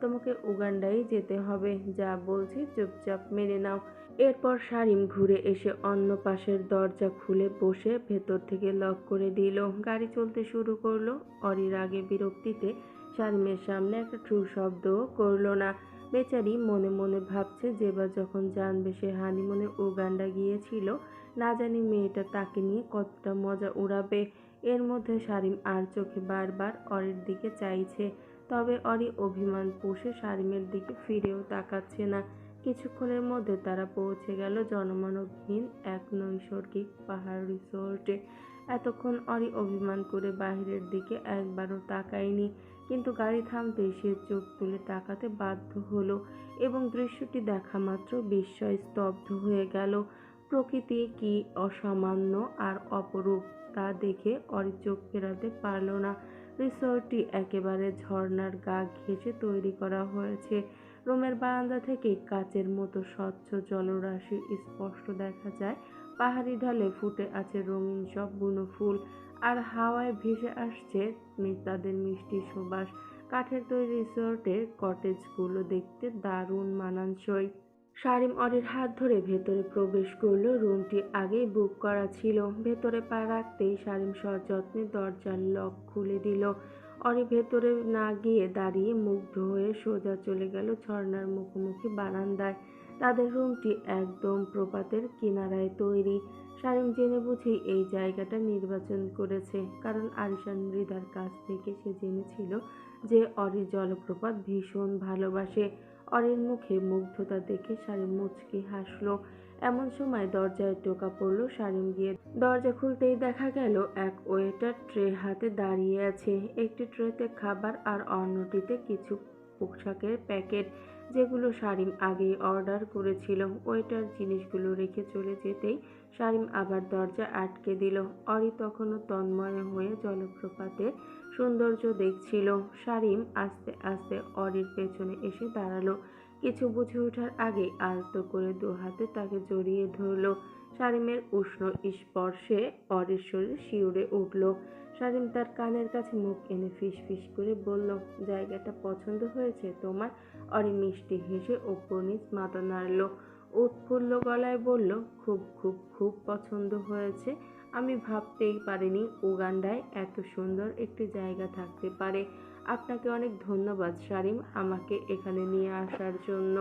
তোমাকে উগান্ডায় যেতে হবে, যা বলছি চুপচাপ মেনে নাও। এরপর শারিম ঘুরে এসে অন্য পাশের দরজা খুলে বসে ভেতর থেকে লক করে দিল। গাড়ি চলতে শুরু করলো। অরির আগে বিরক্তিতে শারিমের সামনে একটা ট্রু শব্দও করলো না। বেচারি মনে মনে ভাবছে যেবার যখন জানবে সে হানিমুনে উগান্ডা গিয়েছিল, না জানি মেয়েটা তাকে নিয়ে কতটা মজা উড়াবে। এর মধ্যে শারিম আর চোখে বারবার অরির দিকে চাইছে, তবে অরি অভিমান পুষে শারিমের দিকে ফিরেও তাকাচ্ছে না। কিছুক্ষণের মধ্যে তারা পৌঁছে গেল জনমানবহীন এক নৈসর্গিক পাহাড় রিসোর্টে। এতক্ষণ অরি অভিমান করে বাহিরের দিকে একবারও তাকায়নি, কিন্তু গাড়ি থামতেই সে চোখ তুলে তাকাতে বাধ্য হলো এবং দৃশ্যটি দেখা মাত্র বিস্ময় স্তব্ধ হয়ে গেল। প্রকৃতি কি অসামান্য আর অপরূপ তা দেখে অরি চোখ ফেরাতে পারল না। রিসোর্টটি একেবারে ঝর্ণার গা ঘেঁষে তৈরি করা হয়েছে। রুমের বারান্দা থেকে কাচের মতো স্বচ্ছ জলরাশি স্পষ্ট দেখা যায়। পাহাড়ি ঢালে ফুটে আছে রঙিন সব বুনো ফুল, আর হাওয়ায় ভেসে আসছে তাদের মিষ্টি সুবাস। কাঠের তৈরি রিসোর্টের কটেজগুলো দেখতে দারুণ মানানসই। শারিম অরির হাত ধরে ভেতরে প্রবেশ করলো। রুমটি আগেই বুক করা ছিল। ভেতরে পা রাখতেই শারিম সযত্নে দরজার লক খুলে দিল। অরি ভেতরে না গিয়ে দাঁড়িয়ে মুগ্ধ হয়ে সোজা চলে গেল ঝর্ণার মুখোমুখি বারান্দায়। তাদের রুমটি একদম প্রপাতের কিনারায় তৈরি। শারিম জেনে বুঝেই এই জায়গাটা নির্বাচন করেছে, কারণ আরিশান মৃধার কাছ থেকে সে জেনেছিল যে অরি জলপ্রপাত ভীষণ ভালোবাসে। অরির মুখে মুগ্ধতা দেখে শারিম মুচকি হাসলো। এমন সময় দরজায় টোকা পড়ল। শারিম গিয়ে দরজা খুলতেই দেখা গেল এক ওয়েটার ট্রে হাতে দাঁড়িয়ে আছে। একটি ট্রেতে খাবার আর অন্যটিতে কিছু পোশাকের প্যাকেট, যেগুলো শারিম আগেই অর্ডার করেছিল। ওয়েটার জিনিসগুলো রেখে চলে যেতেই শারিম আবার দরজা আটকে দিল। অরি তখনও তন্ময় হয়ে জলপ্রপাতের সৌন্দর্য দেখছিল। শারিম আস্তে আস্তে অরির পেছনে এসে দাঁড়ালো। কিছু বুঝে ওঠার আগেই আলতো করে দু হাতে তাকে জড়িয়ে ধরল। শারিমের উষ্ণ স্পর্শে অরির শরীর শিউরে উঠল। শারিম তার কানের কাছে মুখ এনে ফিসফিস করে বলল, জায়গাটা পছন্দ হয়েছে তোমার? অরি মিষ্টি হেসে ওপর নিচ মাথা নাড়ল। উৎফুল্ল গলায় বলল, খুব খুব খুব পছন্দ হয়েছে। আমি ভাবতেই পারিনি উগান্ডায় এত সুন্দর একটি জায়গা থাকতে পারে। আপনাকে অনেক ধন্যবাদ শারিম, আমাকে এখানে নিয়ে আসার জন্য।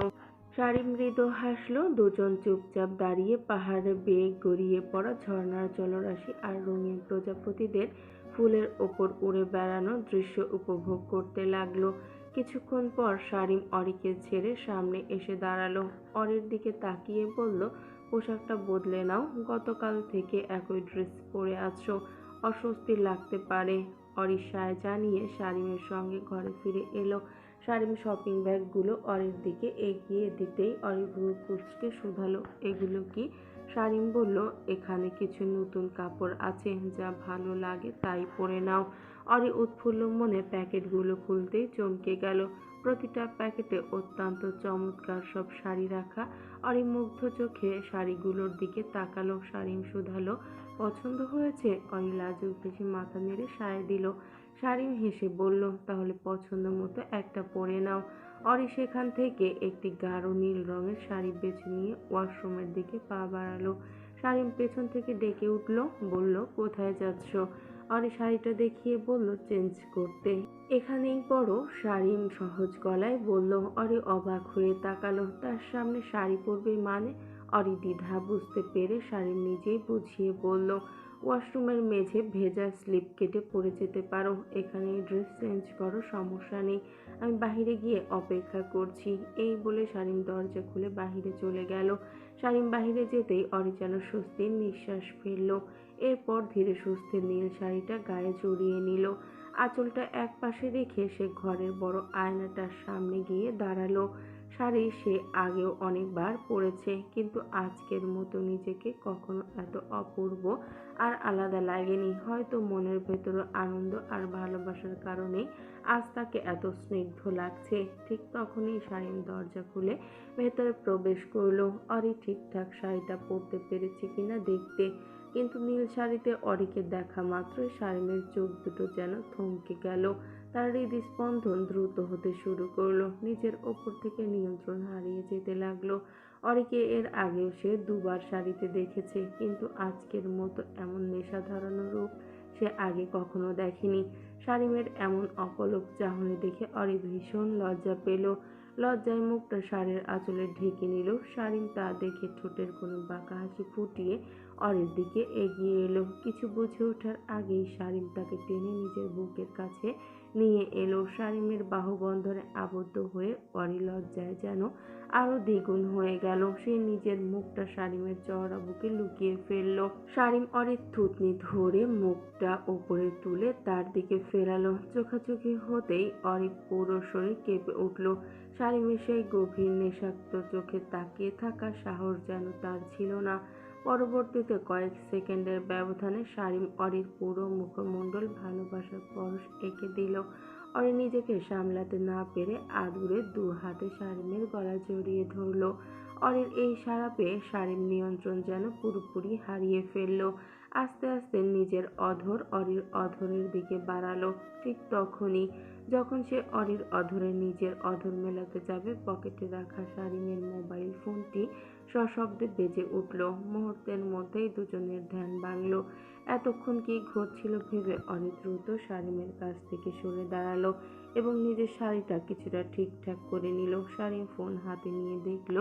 শারিম মৃদু হাসলো। দুজন চুপচাপ দাঁড়িয়ে পাহাড়ে বেয়ে গড়িয়ে পড়া ঝর্ণার জলরাশি আর রঙিন প্রজাপতিদের ফুলের ওপর উড়ে বেড়ানোর দৃশ্য উপভোগ করতে লাগলো। কিছুক্ষণ পর শারিম অরিকে ছেড়ে সামনে এসে দাঁড়ালো। অরির দিকে তাকিয়ে বলল, পোশাকটা বদলে নাও, গতকাল থেকে একই ড্রেস পরে আছো, অস্বস্তি লাগতে পারে। অরি সায় জানিয়ে শারিমের সঙ্গে ঘরে ফিরে এলো। শারিম শপিং ব্যাগগুলো অরির দিকে এগিয়ে দিতেই অরি ভ্রু কুঁচকে শুধালো, এগুলো কি? শারিম বলল, এখানে কিছু নতুন কাপড় আছে, যা ভালো লাগে তাই পরে নাও। অরি উৎফুল্ল মনে প্যাকেটগুলো খুলতেই চমকে গেল। প্রতিটা প্যাকেটে অত্যন্ত চমৎকার সব শাড়ি রাখা। অরি মুগ্ধ চোখে শাড়িগুলোর দিকে তাকালো। শারিম শুধালো, পছন্দ হয়েছে? অরি লাজুক হেসে মাথা নেড়ে সায় দিল। শারিম হেসে বলল, তাহলে পছন্দ মতো একটা পরে নাও। অরি সেখান থেকে একটি গাঢ় নীল রঙের শাড়ি বেছে নিয়ে ওয়াশরুমের দিকে পা বাড়ালো। শারিম পেছন থেকে ডেকে উঠল, বলল, কোথায় যাচ্ছ? অরি শাড়িটা দেখিয়ে বলল, চেঞ্জ করতে। এখানেই পরো। শারিম সহজ গলায় বলল। অরি অবাক হয়ে তাকালো। তার সামনে শাড়ি পরবে মানে? অরি দ্বিধা বুঝতে পেরে শারিম নিজেই বুঝিয়ে বলল, ওয়াশরুমের মেঝে ভেজা স্লিপ কেটে পরে যেতে পারো, এখানেই ড্রেস চেঞ্জ করো, সমস্যা নেই। আমি বাহিরে গিয়ে অপেক্ষা করছি। এই বলে শারিম দরজা খুলে বাহিরে চলে গেল। শারিম বাহিরে যেতেই অরি যেন স্বস্তির নিঃশ্বাস ফেলল। এরপর ধীরে সুস্থে নীল শাড়িটা গায়ে জড়িয়ে নিল। আঁচলটা এক পাশে রেখে সে ঘরের বড় আয়নাটার সামনে গিয়ে দাঁড়ালো। শাড়ি সে আগেও অনেকবার পরেছে, কিন্তু আজকের মতো নিজেকে কখনো এত অপূর্ব আর আলাদা লাগেনি। হয়তো মনের ভেতরে আনন্দ আর ভালোবাসার কারণেই আজ তাকে এত স্নিগ্ধ লাগছে। ঠিক তখনই শারিম দরজা খুলে ভেতরে প্রবেশ করলো। অরি ঠিকঠাক শাড়িটা পরতে পেরেছে কিনা দেখতে। কিন্তু নীল শাড়িতে অরিকে দেখা মাত্রই শারীনের চোখ দুটো যেন থমকে গেল। তার হৃদস্পন্দন দ্রুত হতে শুরু করলো, নিজের ওপর থেকে নিয়ন্ত্রণ হারিয়ে যেতে লাগলো। অরিকে এর আগেও সে দুবার শাড়িতে দেখেছে, কিন্তু আজকের মতো এমন নেশা ধরানো রূপ সে আগে কখনো দেখেনি। শারীমের এমন অপলক চাহনি দেখে অরি ভীষণ লজ্জা পেল। লজ্জায় মুখটা শাড়ির আঁচলে ঢেকে নিল। শারীম তা দেখে ঠোঁটের কোনো বাঁকা হাসি ফুটিয়ে অরির দিকে এগিয়ে এলো। কিছু বুঝে ওঠার আগেই শারীম তাকে টেনে নিজের বুকের কাছে নিয়ে এলো। শারীমের বাহুবন্ধনে আবদ্ধ হয়ে অরি লজ্জায় যেন আরো দ্বিগুণ হয়ে গেল। সে নিজের মুখটা শারীমের চওড়া বুকে লুকিয়ে ফেলল। শারীম অরির থুতনি ধরে মুখটা উপরে তুলে তার দিকে ফেরালো। চোখাচোখি হতেই অরির পুরো শরীর কেঁপে উঠল। শারীমের সেই গভীর নেশাক্ত চোখে তাকিয়ে থাকার সাহস যেন তার ছিল না। পরবর্তীতে কয়েক সেকেন্ডের ব্যবধানে শারীম অরির পুরো মুখমণ্ডল ভালোবাসার পরশ এঁকে দিল। অরি নিজেকে সামলাতে না পেরে আদুরে দু হাতে শারীমের গলা জড়িয়ে ধরল। অরির এই সাড়া পেয়ে শারীম নিয়ন্ত্রণ যেন পুরোপুরি হারিয়ে ফেলল। আস্তে আস্তে নিজের অধর অরির অধরের দিকে বাড়ালো। ঠিক তখনই যখন সে অরির অধরে নিজের অধর মেলাতে যাবে, পকেটে রাখা শারীমের মোবাইল ফোনটি সশব্দে বেজে উঠল। মুহূর্তের মধ্যেই দুজনের ধ্যান ভাঙল। এতক্ষণ কি ঘটছিল ভেবে অরি দ্রুত শারীমের কাছ থেকে সরে দাঁড়ালো এবং নিজের শাড়িটা কিছুটা ঠিকঠাক করে নিল। শারীম ফোন হাতে নিয়ে দেখল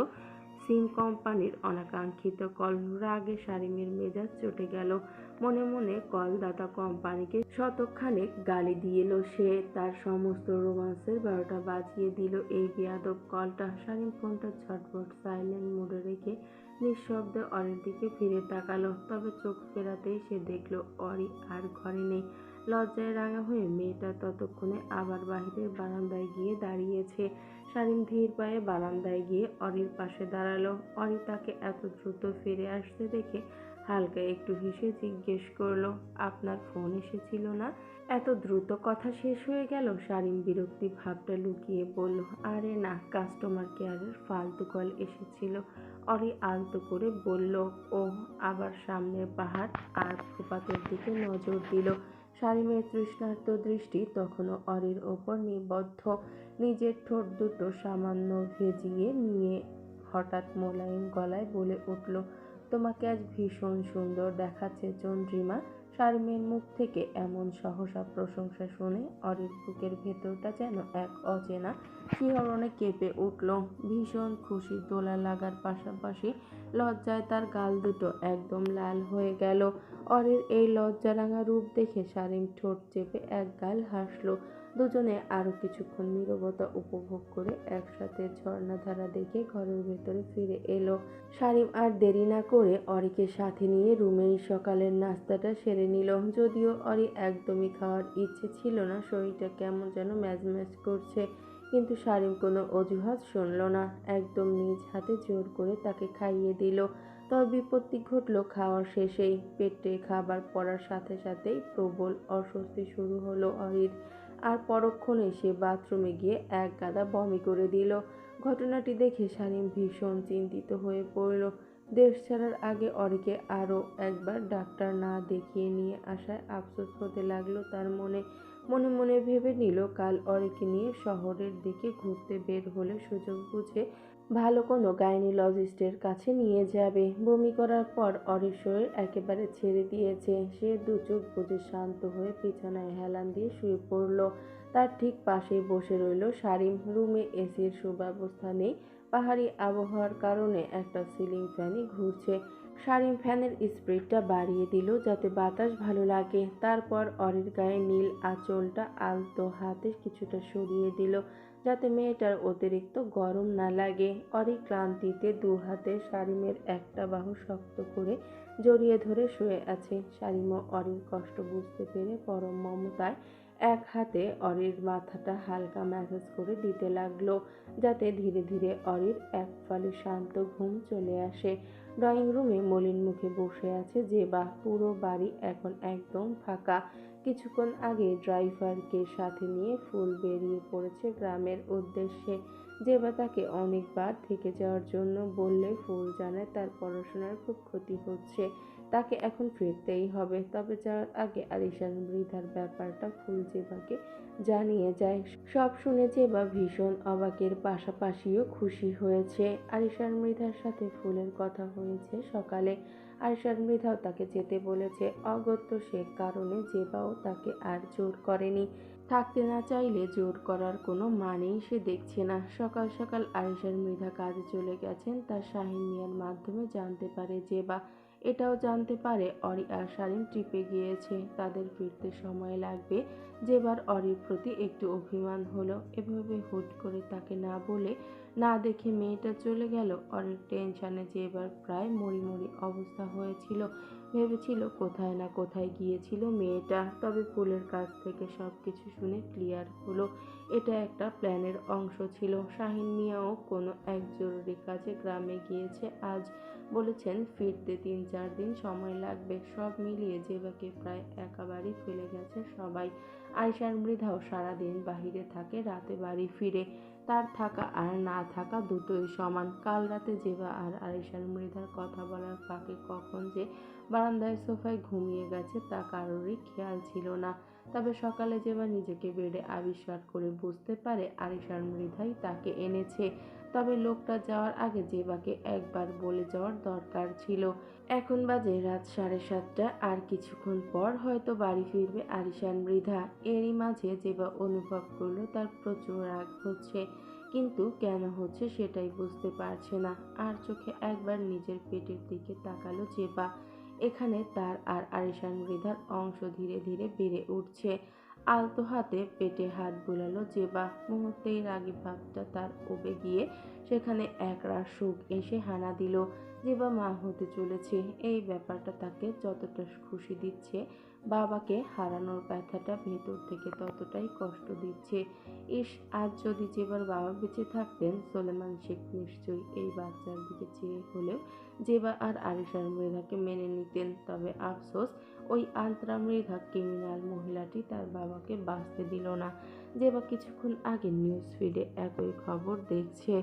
সিম কোম্পানির অনাকাঙ্ক্ষিত কল। রাগে শারীমের মেজাজ চটে গেল। মনে মনে কলদাতা কোম্পানিকে শতখানেক গালি দিল সে। তার সমস্ত রোমান্সের 12টা বাজিয়ে দিল এই বেয়াদব কলটা। শারীম ফোনটা ঝটপট সাইলেন্ট মোডে রেখে নিঃশব্দে অরির দিকে ফিরে তাকালো। তবে চোখ ফেরাতেই সে দেখল অরি আর ঘরে নেই। লজ্জায় রাঙা হয়ে মেয়েটা ততক্ষণে আবার বাহিরের বারান্দায় গিয়ে দাঁড়িয়েছে। শারীম ধীর পায়ে বারান্দায় গিয়ে অরির পাশে দাঁড়ালো। অরি তাকে এত দ্রুত ফিরে আসতে দেখে হালকা একটু হেসে জিজ্ঞেস করলো, আপনার ফোন এসেছিল না? এত দ্রুত কথা শেষ হয়ে গেল? শারীম বিরক্তি ভাবটা লুকিয়ে বলল, আরে না, কাস্টমার কেয়ারের ফালতু কল এসেছিল। অরি আলতো করে বলল। ও আবার সামনের পাহাড় আর ফুটপাতের দিকে নজর দিল। শারীমের তৃষ্ণার্ত দৃষ্টি তখনও অরির ওপর নিবদ্ধ। নিজের ঠোঁট দুটো সামান্য ভেজিয়ে নিয়ে হঠাৎ মোলায়েম গলায় বলে উঠল, তোমাকে আজ ভীষণ সুন্দর দেখাচ্ছে চন্দ্রিমা। শারীমের মুখ থেকে এমন সহসা প্রশংসা শুনে অরির বুকের ভেতরটা যেন এক অচেনা শিহরণে কেঁপে উঠল। ভীষণ খুশির দোলা লাগার পাশাপাশি লজ্জায় তার গাল দুটো একদম লাল হয়ে গেল। অরির এই লজ্জারাঙা রূপ দেখে শারীম ঠোঁট চেপে এক গাল হাসল। দুজনে আরো কিছুক্ষণ নীরবতা উপভোগ করে একসাথে ঝর্ণাধারা দেখে ঘরের ভেতরে ফিরে এলো। শারীম আর দেরি না করে অরিকে সাথে নিয়ে রুমেই সকালের নাস্তাটা সেরে নিল। যদিও অরি একদমই খাওয়ার ইচ্ছে ছিল না, শরীরটা কেমন যেন ম্যাজম্যাজ করছে, কিন্তু শারীম কোনো অজুহাত শুনল না। একদম নিজ হাতে জোর করে তাকে খাইয়ে দিল। তবে বিপত্তি ঘটল খাওয়ার শেষেই। পেটে খাবার পড়ার সাথে সাথেই প্রবল অস্বস্তি শুরু হলো অরির। আর পরক্ষণে সে বাথরুমে গিয়ে এক গাদা বমি করে দিল। ঘটনাটি দেখে শারীম ভীষণ চিন্তিত হয়ে পড়ল। দেশ ছাড়ার আগে অরিকে আরও একবার ডাক্তার না দেখিয়ে নিয়ে আসায় আফসোস হতে লাগলো তার মনে। মনে মনে ভেবে নিল কাল অরিকে নিয়ে শহরের দিকে ঘুরতে বের হলে সুযোগ বুঝে ভালো কোনো গাইনোলজিস্টের কাছে নিয়ে যাবে। বমি করার পর অরির শরীর একেবারে ছেড়ে দিয়েছে। সে দু চোখ বুজে শান্ত হয়ে বিছানায় হেলান দিয়ে শুয়ে পড়ল। তার ঠিক পাশেই বসে রইল শারীম। রুমে এসির সুব্যবস্থা নেই। পাহাড়ি আবহাওয়ার কারণে একটা সিলিং ফ্যানই ঘুরছে। শারীম ফ্যানের স্পিডটা বাড়িয়ে দিল যাতে বাতাস ভালো লাগে। তারপর অরির গায়ে নীল আঁচলটা আলতো হাতে কিছুটা সরিয়ে দিল যাতে মেয়েটার অতিরিক্ত গরম না লাগে। অরি ক্লান্তিতে দু হাতে শারীমের একটা বাহু শক্ত করে জড়িয়ে ধরে শুয়ে আছে। শারীমও অরির কষ্ট বুঝতে পেরে পরম মমতায় এক হাতে অরির মাথাটা হালকা ম্যাসাজ করে দিতে লাগলো যাতে ধীরে ধীরে অরির এক ফালি শান্ত ঘুম চলে আসে। ড্রয়িং রুমে মলিন মুখে বসে আছে জেবা। পুরো বাড়ি এখন একদম ফাঁকা। কিছুক্ষণ আগে ড্রাইভারকে সাথে নিয়ে ফুল বেরিয়ে পড়েছে গ্রামের উদ্দেশ্যে। জেবা তাকে অনেকবার থেকে যাওয়ার জন্য বললে ফুল জানায় তার পড়াশোনার খুব ক্ষতি হচ্ছে। তাকে এখন ফিরতেই হবে। তবে যাওয়ার আগে আরিশান মৃধার ব্যাপারটা ফুল জেবাকে জানিয়ে যায়। সব শুনে জেবা ভীষণ অবাকের পাশাপাশিও খুশি হয়েছে। আরিশান মৃধার সাথে ফুলের কথা হয়েছে সকালে। আরিশান মৃধাও তাকে যেতে বলেছে। অগত্য সে কারণে জেবাও তাকে আর জোর করেনি। থাকতে না চাইলে জোর করার কোনো মানেই সে দেখছে না। সকাল সকাল আরিশান মৃধা কাজে চলে গেছেন তার শাহিন মিয়ার মাধ্যমে জানতে পারে জেবা। এটাও জানতে পারে অরি আর শালীন ট্রিপে গিয়েছে, তাদের ফিরতে সময় লাগবে। জেবার অরির প্রতি একটু অভিমান হলো। এভাবে হুট করে তাকে না বলে না দেখে মেয়েটা চলে গেল। অরির টেনশনে জেবার প্রায় মরি মরি অবস্থা হয়েছিল। ভেবেছিল কোথায় না কোথায় গিয়েছিল মেয়েটা। তবে ফুলের কাছ থেকে সবকিছু শুনে ক্লিয়ার হলো এটা একটা প্ল্যানের অংশ ছিল। শাহিন মিয়াও কোনো এক জরুরি কাজে গ্রামে গিয়েছে আজ। বলেছেন ফিরতে ৩-৪ দিন সময় লাগবে। সব মিলিয়ে জেবাকে প্রায় একেবারেই ফেলে গেছে সবাই। আয়শার মৃধাও সারাদিন বাহিরে থাকে, রাতে বাড়ি ফিরে। তার থাকা আর না থাকা দুটোই সমান। কাল রাতে জেবা আর আরিশান মৃধার কথা বলার ফাঁকে কখন যে বারান্দায় সোফায় ঘুমিয়ে গেছে তা কারোরই খেয়াল ছিল না। তবে সকালে জেবা নিজেকে বেডে আবিষ্কার করে বুঝতে পারে আরিশান মৃধাই তাকে এনেছে। তবে লোকটা যাওয়ার আগে জেবাকে একবার বলে যাওয়ার দরকার ছিল। এখন বাজে রাত 7:30। আর কিছুক্ষণ পর হয়তো বাড়ি ফিরবে আরিশান মৃধা। এরই মাঝে জেবা অনুভব করলো তার প্রচুর রাগ হচ্ছে, কিন্তু কেন হচ্ছে সেটাই বুঝতে পারছে না। আর চোখে একবার নিজের পেটের দিকে তাকালো জেবা। এখানে তার আর আরিশান মৃধার অংশ ধীরে ধীরে বেড়ে উঠছে। আলতো হাতে পেটে হাত বুলালো জেবা। মুহূর্তেই রাগী ভাবটা তার উবে গিয়ে সেখানে একরাশ সুখ এসে হানা দিল। জেবা মা হতে চলেছে, এই ব্যাপারটা তাকে যতটা খুশি দিচ্ছে, বাবাকে হারানোর ব্যথাটা ভেতর থেকে ততটাই কষ্ট দিচ্ছে। ইস, আজ যদি জেবার বাবা বেঁচে থাকতেন, সোলেমান শেখ নিশ্চয়ই এই বাচ্চার দিকে চেয়ে হলেও জেবা আর আরিশান মৃধাকে মেনে নিতেন। তবে আফসোস, ওই আন্ত্রা মৃধা ক্রিমিনাল মহিলাটি তার বাবাকে বাঁচতে দিল না। জেবা কিছুক্ষণ আগে নিউজ ফিডে একই খবর দেখছে।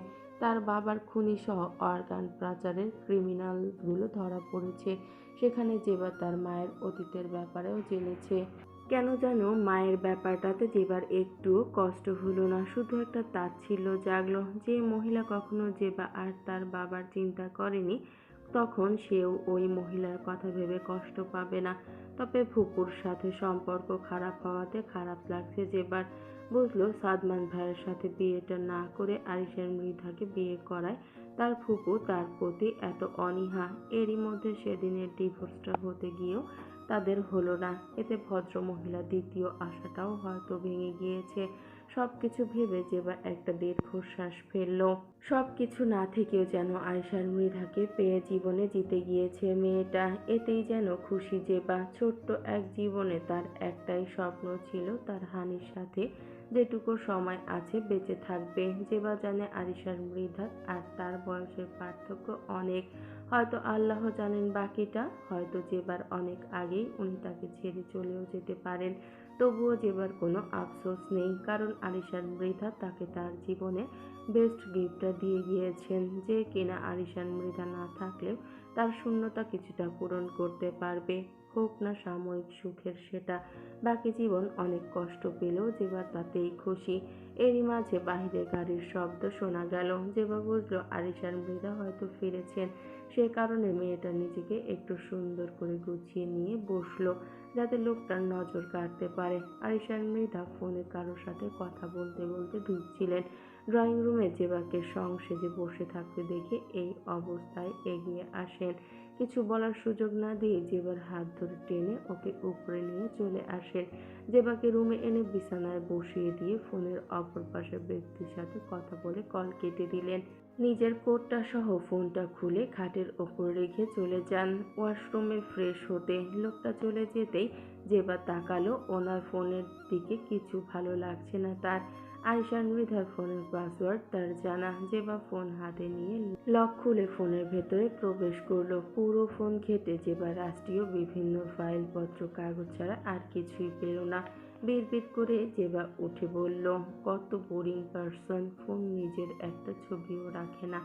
তার বাবার খুনি সহ অর্গান পাচারের ক্রিমিনালগুলো ধরা পড়েছে। সেখানে জেবা তার মায়ের অতীতের ব্যাপারেও জেনেছে। কেন যেন মায়ের ব্যাপারটাতে জেবার একটুও কষ্ট হলো না, শুধু একটা তাচ্ছিল্য জাগলো। যে মহিলা কখনো জেবা আর তার বাবার চিন্তা করেনি, তখন সেও ওই মহিলার কথা ভেবে কষ্ট পাবে না। তবে ফুপুর সাথে সম্পর্ক খারাপ হওয়াতে খারাপ লাগছে জেবার। বুঝলো সাদমান ভাইয়ের সাথে বিয়েটা না করে আরিশান মৃধাকে বিয়ে করায় তার ফুপু তার প্রতি এত অনীহা। এরই মধ্যে সেদিনের ডিভোর্সটা হতে গিয়েও তাদের হলো না। এতে ভদ্র মহিলার দ্বিতীয় আশাটাও হয়তো ভেঙে গিয়েছে। সবকিছু ভেবে জেবা একটা দীর্ঘশ্বাস ফেলল। সবকিছু না থেকেও যেন আয়শার মৃধাকে পেয়ে জীবনে জিতে গিয়েছে মেয়েটা, এতেই যেন খুশি জেবা। ছোট্ট এক জীবনে তার একটাই স্বপ্ন ছিল তার হানির সাথে যেটুকু সময় আছে বেঁচে থাকবে। জেবা জানে আরিশার মৃধার আর তার বয়সের পার্থক্য অনেক। হয়তো আল্লাহ জানেন বাকিটা, হয়তো জেবার অনেক আগেই উনি তাকে ছেড়ে চলেও যেতে পারেন। তবুও জেবার কোনো আফসোস নেই, কারণ আরিশান মৃধা তাকে তার জীবনে বেস্ট গিফটটা দিয়ে গিয়েছেন, যে কিনা আরিশান মৃধা না থাকলেও তার শূন্যতা কিছুটা পূরণ করতে পারবে। হোক না সাময়িক সুখের সেটা, বাকি জীবন অনেক কষ্ট পেলেও জেবার তাতেই খুশি। এরই মাঝে বাহিরে গাড়ির শব্দ শোনা গেল। জেবা বুঝলো আরিশান মৃধা হয়তো ফিরেছেন। সে কারণে মেয়েটা নিজেকে একটু সুন্দর করে গুছিয়ে নিয়ে বসলো, যাতে লোকটার নজর কাটতে পারে। আরিশান মৃধা ফোনে কারোর সাথে কথা বলতে বলতে ঢুকছিলেন। ড্রয়িং রুমে জেবাকে সংসেজে বসে থাকতে দেখে এই অবস্থায় এগিয়ে আসেন। কিছু বলার সুযোগ না দিয়ে জেবার হাত ধরে টেনে ওকে উপরে নিয়ে চলে আসেন। জেবাকে রুমে এনে বিছানায় বসিয়ে দিয়ে ফোনের অপর পাশের ব্যক্তির সাথে কথা বলে কল কেটে দিলেন। নিজের কোটটা সহ ফোনটা খুলে খাটের ওপর রেখে চলে যান ওয়াশরুমে ফ্রেশ হতে। লোকটা চলে যেতেই জেবা তাকালো ওনার ফোনের দিকে। কিছু ভালো লাগছে না তার। আয়শান মৃধার ফোনের পাসওয়ার্ড তার জানা। জেবা ফোন হাতে নিয়ে লক খুলে ফোনের ভেতরে প্রবেশ করলো। পুরো ফোন ঘেটে জেবা রাষ্ট্রীয় বিভিন্ন ফাইলপত্র কাগজ ছাড়া আর কিছুই পেল না। বিড়বিড় করে জেবা উঠে বলল, কত বোরিং পার্সন, ফোন নিজের একটা ছবিও রাখে না,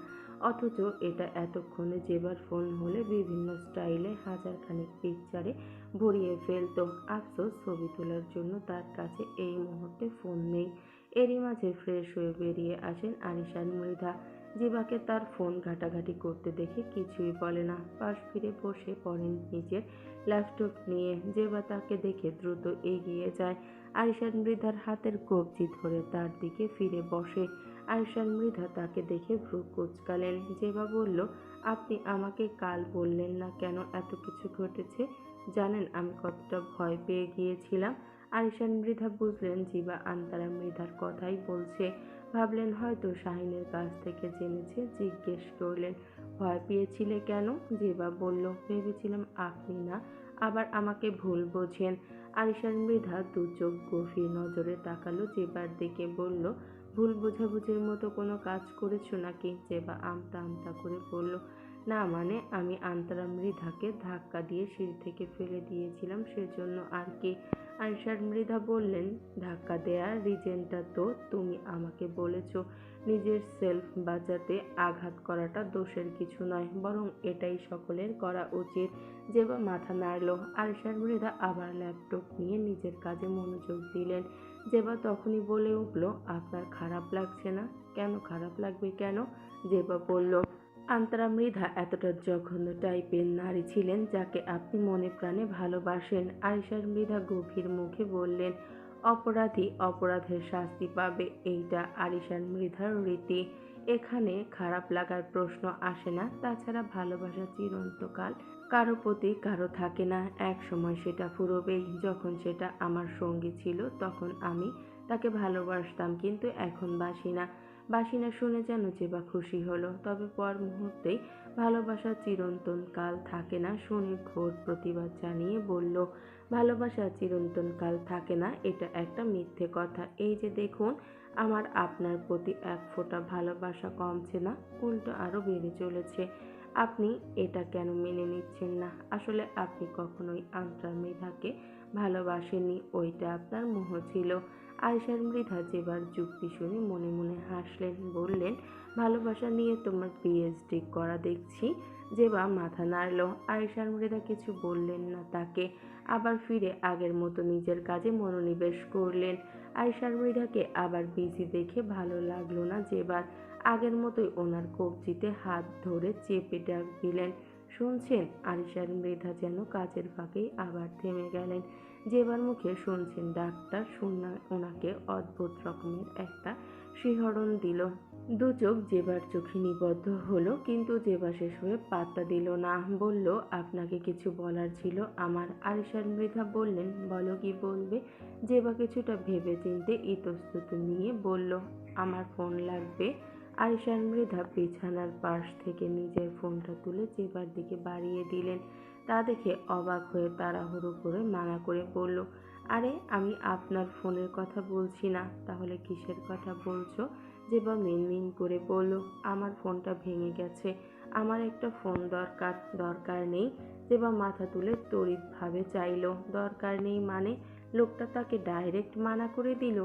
অথচ এটা এতক্ষণে জেবার ফোন হলে বিভিন্ন স্টাইলে হাজারখানেক পিকচারে ভরিয়ে ফেলতো। আফসোস ছবি তোলার জন্য তার কাছে এই মুহূর্তে ফোন নেই। এরই মাঝে ফ্রেশ হয়ে বেরিয়ে আসেন আরিশান মৃধা। জিবাকে তার ফোন ঘাটাঘাটি করতে দেখে কিছুই বলে না, পাশ ফিরে বসে পড়েন নিজের ল্যাপটপ নিয়ে। জেবা তাকে দেখে দ্রুত এগিয়ে যায়, আরিশান মৃধার হাতের কবজি ধরে তার দিকে ফিরে বসে। আরিশান মৃধা তাকে দেখে ভ্রু কুঁচকালেন। জেবা বলল, আপনি আমাকে কাল বললেন না কেন এত কিছু ঘটেছে? জানেন আমি কতটা ভয় পেয়ে গিয়েছিলাম। আরিশান মৃধা বুঝলেন জিবা আন্তরা মৃধার কথাই বলছে। ভাবলেন হয়তো শাহিনের কাছ থেকে জেনেছে, জিজ্ঞেস করলেন, ভয় পেয়েছিলে কেন? জেবা বলল, ভেবেছিলাম আপনি না আবার আমাকে ভুল বোঝেন। আরিশান মৃধা দু চোখ গভীর নজরে তাকালো জেবার দিকে। বলল, ভুল বোঝাবুঝির মতো কোনো কাজ করেছো নাকি? জেবা আমতা আমতা করে বলল, না মানে আমি আন্তরা মৃধাকে ধাক্কা দিয়ে সিঁড়ি থেকে ফেলে দিয়েছিলাম, সেজন্য আর কি। আরিশান মৃধা বললেন, ধাক্কা দেওয়ার রিজনটা তো তুমি আমাকে বলেছ। নিজের সেলফ বাঁচাতে আঘাত করাটা দোষের কিছু নয়, বরং এটাই সকলের করা উচিত। জেবা মাথা নাড়ল। আরিশান মৃধা আবার ল্যাপটপ নিয়ে নিজের কাজে মনোযোগ দিলেন। জেবা তখনই বলে উঠল, আপনার খারাপ লাগছে না? কেন খারাপ লাগবে কেন? জেবা বলল, আন্তরা মৃধা এতটা জঘন্য টাইপের নারী ছিলেন যাকে আপনি মনে প্রাণে ভালোবাসেন। আরিশান মৃধা গভীর মুখে বললেন, অপরাধী অপরাধের শাস্তি পাবে, এইটা আরিশান মৃধার রীতি। এখানে খারাপ লাগার প্রশ্ন আসে না। তাছাড়া ভালোবাসা চিরন্তকাল, কারো প্রতি কারো থাকে না, এক সময় সেটা ফুরবেই। যখন সেটা আমার সঙ্গী ছিল তখন আমি তাকে ভালোবাসতাম, কিন্তু এখন বাসি না। বাসি না শুনে যেন জেবা খুশি হলো, তবে পর মুহূর্তেই ভালোবাসা চিরন্তন কাল থাকে না শুনে ঘোর প্রতিবাদ জানিয়ে বলল, ভালোবাসা চিরন্তন কাল থাকে না, এটা একটা মিথ্যে কথা। এই যে দেখুন, আমার আপনার প্রতি এক ফোঁটা ভালোবাসা কমছে না, উল্টো আরো বেড়ে চলেছে। আপনি এটা কেন মেনে নিচ্ছেন না? আসলে আপনি কখনোই আন্তরা মৃধাকে ভালোবাসেননি, ওইটা আপনার মোহ ছিল। আরিশান মৃধা জেবার যুক্তি শুনে মনে মনে হাসলেন। বললেন, ভালোবাসা নিয়ে তোমার পিএইচডি করা দেখছি। জেবা মাথা নাড়ল। আরিশান মৃধা কিছু বললেন না তাকে। আবার ফিরে আগের মতো নিজের কাজে মনোনিবেশ করলেন। আরিশান মৃধাকে আবার বিজি দেখে ভালো লাগলো না জেবার। আগের মতোই ওনার কবজিতে হাত ধরে চেপে ডাক দিলেন, শুনছেন? আরিশান মৃধা যেন কাজের ফাঁকেই আবার থেমে গেলেন। জেবার মুখে শুনছেন ডাক্তার শুনে ওনাকে অদ্ভুত রকমের একটা শিহরণ দিল। দু চোখ জেবার চোখে নিবদ্ধ হলো, কিন্তু জেবা শেষ হয়ে পাত্তা দিল না। বলল, আপনাকে কিছু বলার ছিল আমার। আরিশান মৃধা বললেন, বলো কি বলবে? জেবা কিছুটা ভেবে চিনতে ইতস্তত নিয়ে বলল, আমার ফোন লাগবে। আরিশান মৃধা বিছানার পাশ থেকে নিজের ফোনটা তুলে জেবার দিকে বাড়িয়ে দিলেন। তা দেখে অবাক হয়ে তাড়াহুড়ো করে মানা করে বলল, আরে আমি আপনার ফোনের কথা বলছি না, তাহলে কিসের কথা বলছো? জেবা মিনমিন করে বলল, আমার ফোনটা ভেঙে গেছে, আমার একটা ফোন দরকার। দরকার নেই। জেবা মাথা তুলে তড়িৎভাবে চাইল, দরকার নেই মানে? লোকটা তাকে ডাইরেক্ট মানা করে দিল।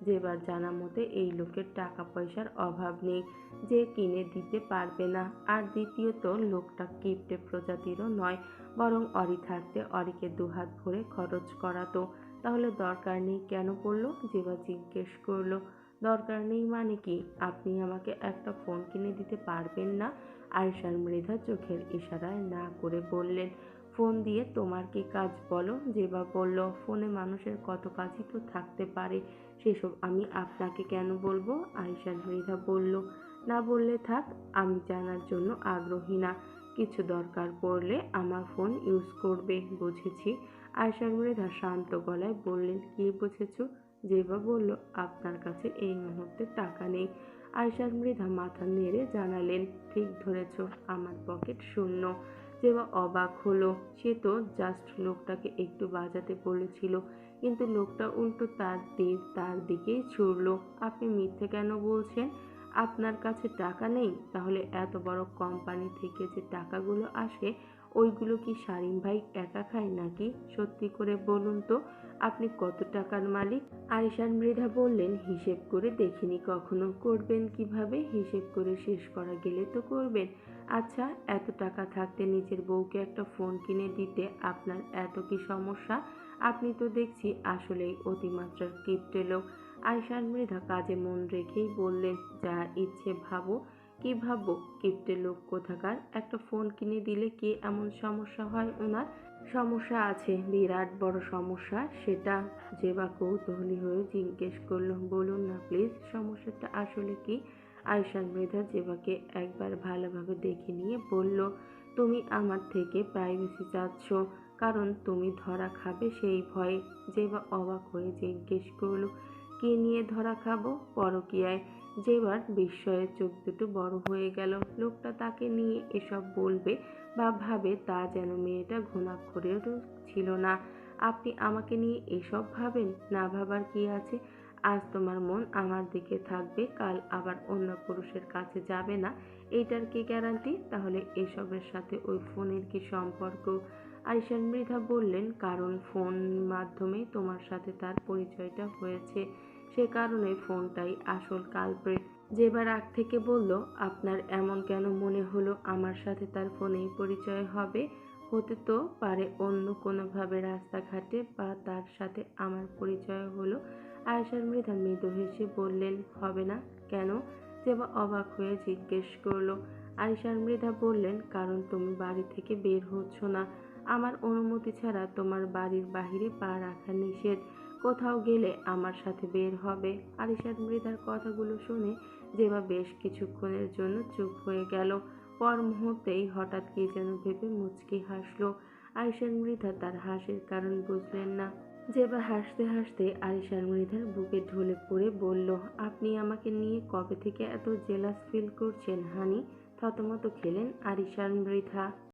জেবার জানা মতে এই লোকের টাকা পয়সার অভাব নেই, যে কিনে দিতে পারবে না। আর দ্বিতীয়ত লোকটা কিপ্টে প্রজাতিরও নয়, বরং অরি থাকতে অরিকে দুহাত ভরে খরচ করাতো। তাহলে দরকার নেই কেন পড়লো? জেবা জিজ্ঞেস করলো। দরকার নেই মানে কি? আপনি আমাকে একটা ফোন কিনে দিতে পারবেন না? আরিশান মৃধা চোখের ইশারায় না করে বললেন, ফোন দিয়ে তোমার কি কাজ বলো? জেবা বলল, ফোনে মানুষের কত কাজই তো থাকতে পারে, সেসব আমি আপনাকে কেন বলবো? আরিশান মৃধা বলল, না বললে থাক, আমি জানার জন্য আগ্রহী না। কিছু দরকার পড়লে আমার ফোন ইউজ করবে, বুঝেছি। আরিশান মৃধা শান্ত গলায় বললেন, কি বুঝেছো? জেবা বলল, আপনার কাছে এই মুহূর্তে টাকা নেই। আরিশান মৃধা মাথা নেড়ে জানালেন, ঠিক ধরেছ, আমার পকেট শূন্য। জেবা অবাক হলো। সে তো জাস্ট লোকটাকে একটু বাজাতে বলেছিল, কিন্তু লোকটা উল্টো তার তীর তার দিকেই ছুড়ল। আপনি মিথ্যে কেন বলছেন? আপনার কাছে টাকা নেই? তাহলে এত বড় কোম্পানি থেকে যে টাকাগুলো আসে ওইগুলো কি শারীন ভাই একা খায় নাকি? সত্যি করে বলুন তো, আপনি কত টাকার মালিক? আরিশান মৃধা বললেন, হিসেব করে দেখিনি কখনো। করবেন কিভাবে? হিসেব করে শেষ করা গেলে তো করবেন। আচ্ছা, এত টাকা থাকতে নিজের বউকে একটা ফোন কিনে দিতে আপনার এত কি সমস্যা? আপনি তো দেখছি আসলেই অতিমাত্রার কিপ্টে লোক। আরিশান মৃধা কাজে মন রেখেই বললেন, যা ইচ্ছে ভাবো। কি ভাববো? কিপ্টে লোক কোথাকার। একটা ফোন কিনে দিলে কি এমন সমস্যা হয় ওনার? সমস্যা আছে, বিরাট বড় সমস্যা। সেটা জেবা কৌতূহলী হয়ে জিজ্ঞেস করলো, বলুন না প্লিজ, সমস্যাটা আসলে কি? আয়শান মৃধা জেবাকে একবার ভালোভাবে দেখে নিয়ে বলল, তুমি আমার থেকে প্রাইভেসি চাচ্ছ, কারণ তুমি ধরা খাবে সেই ভয়ে। জেবা অবাক হয়ে জিজ্ঞেস করলো, কি নিয়ে ধরা খাবো? পরকীয়ায়। জেবার বিস্ময়ে চোখ দুটো বড় হয়ে গেল। লোকটা তাকে নিয়ে এসব বলবে বা ভাবে তা যেন মেয়েটা ঘুণাক্ষরেও ছিল না। আপনি আমাকে নিয়ে এসব ভাবেন? না ভাবার কি আছে? আজ তোমার মন আমার দিকে থাকবে, কাল আবার অন্য পুরুষের কাছে যাবে না, এইটার কি গ্যারান্টি? তাহলে এসবের সাথে ওই ফোনের কি সম্পর্ক? আরিশান মৃধা বললেন, কারণ ফোন মাধ্যমেই তোমার সাথে তার পরিচয়টা হয়েছে, সে কারণে ফোনটাই আসল কালপ্রিট। যেবার আগ থেকে বলল, আপনার এমন কেন মনে হলো আমার সাথে তার ফোনেই পরিচয় হবে? হতে তো পারে অন্য কোনোভাবে রাস্তাঘাটে, বা তার সাথে আমার পরিচয় হলো। আয়েশার মৃধা মৃদু হেসে বললেন, হবে না কেন? যেবা অবাক হয়ে জিজ্ঞেস করলো। আয়েশার মৃধা বললেন, কারণ তুমি বাড়ি থেকে বের হচ্ছ না। আমার অনুমতি ছাড়া তোমার বাড়ির বাহিরে পা রাখা নিষেধ। কোথাও গেলে আমার সাথে বের হবে। আরিশাদ মৃধার কথাগুলো শুনে জেবা বেশ কিছুক্ষণের জন্য চুপ হয়ে গেল। পর মুহূর্তেই হঠাৎ কি যেন ভেবে মুচকি হাসল। আরিশাদ মৃধা তার হাসির কারণ বুঝলেন না। জেবা হাসতে হাসতে আরিশাদ মৃধার বুকে ঢলে পড়ে বলল, আপনি আমাকে নিয়ে কবে থেকে এত জেলাস ফিল করছেন হানি? থতমত খেলেন আরিশাদ মৃধা।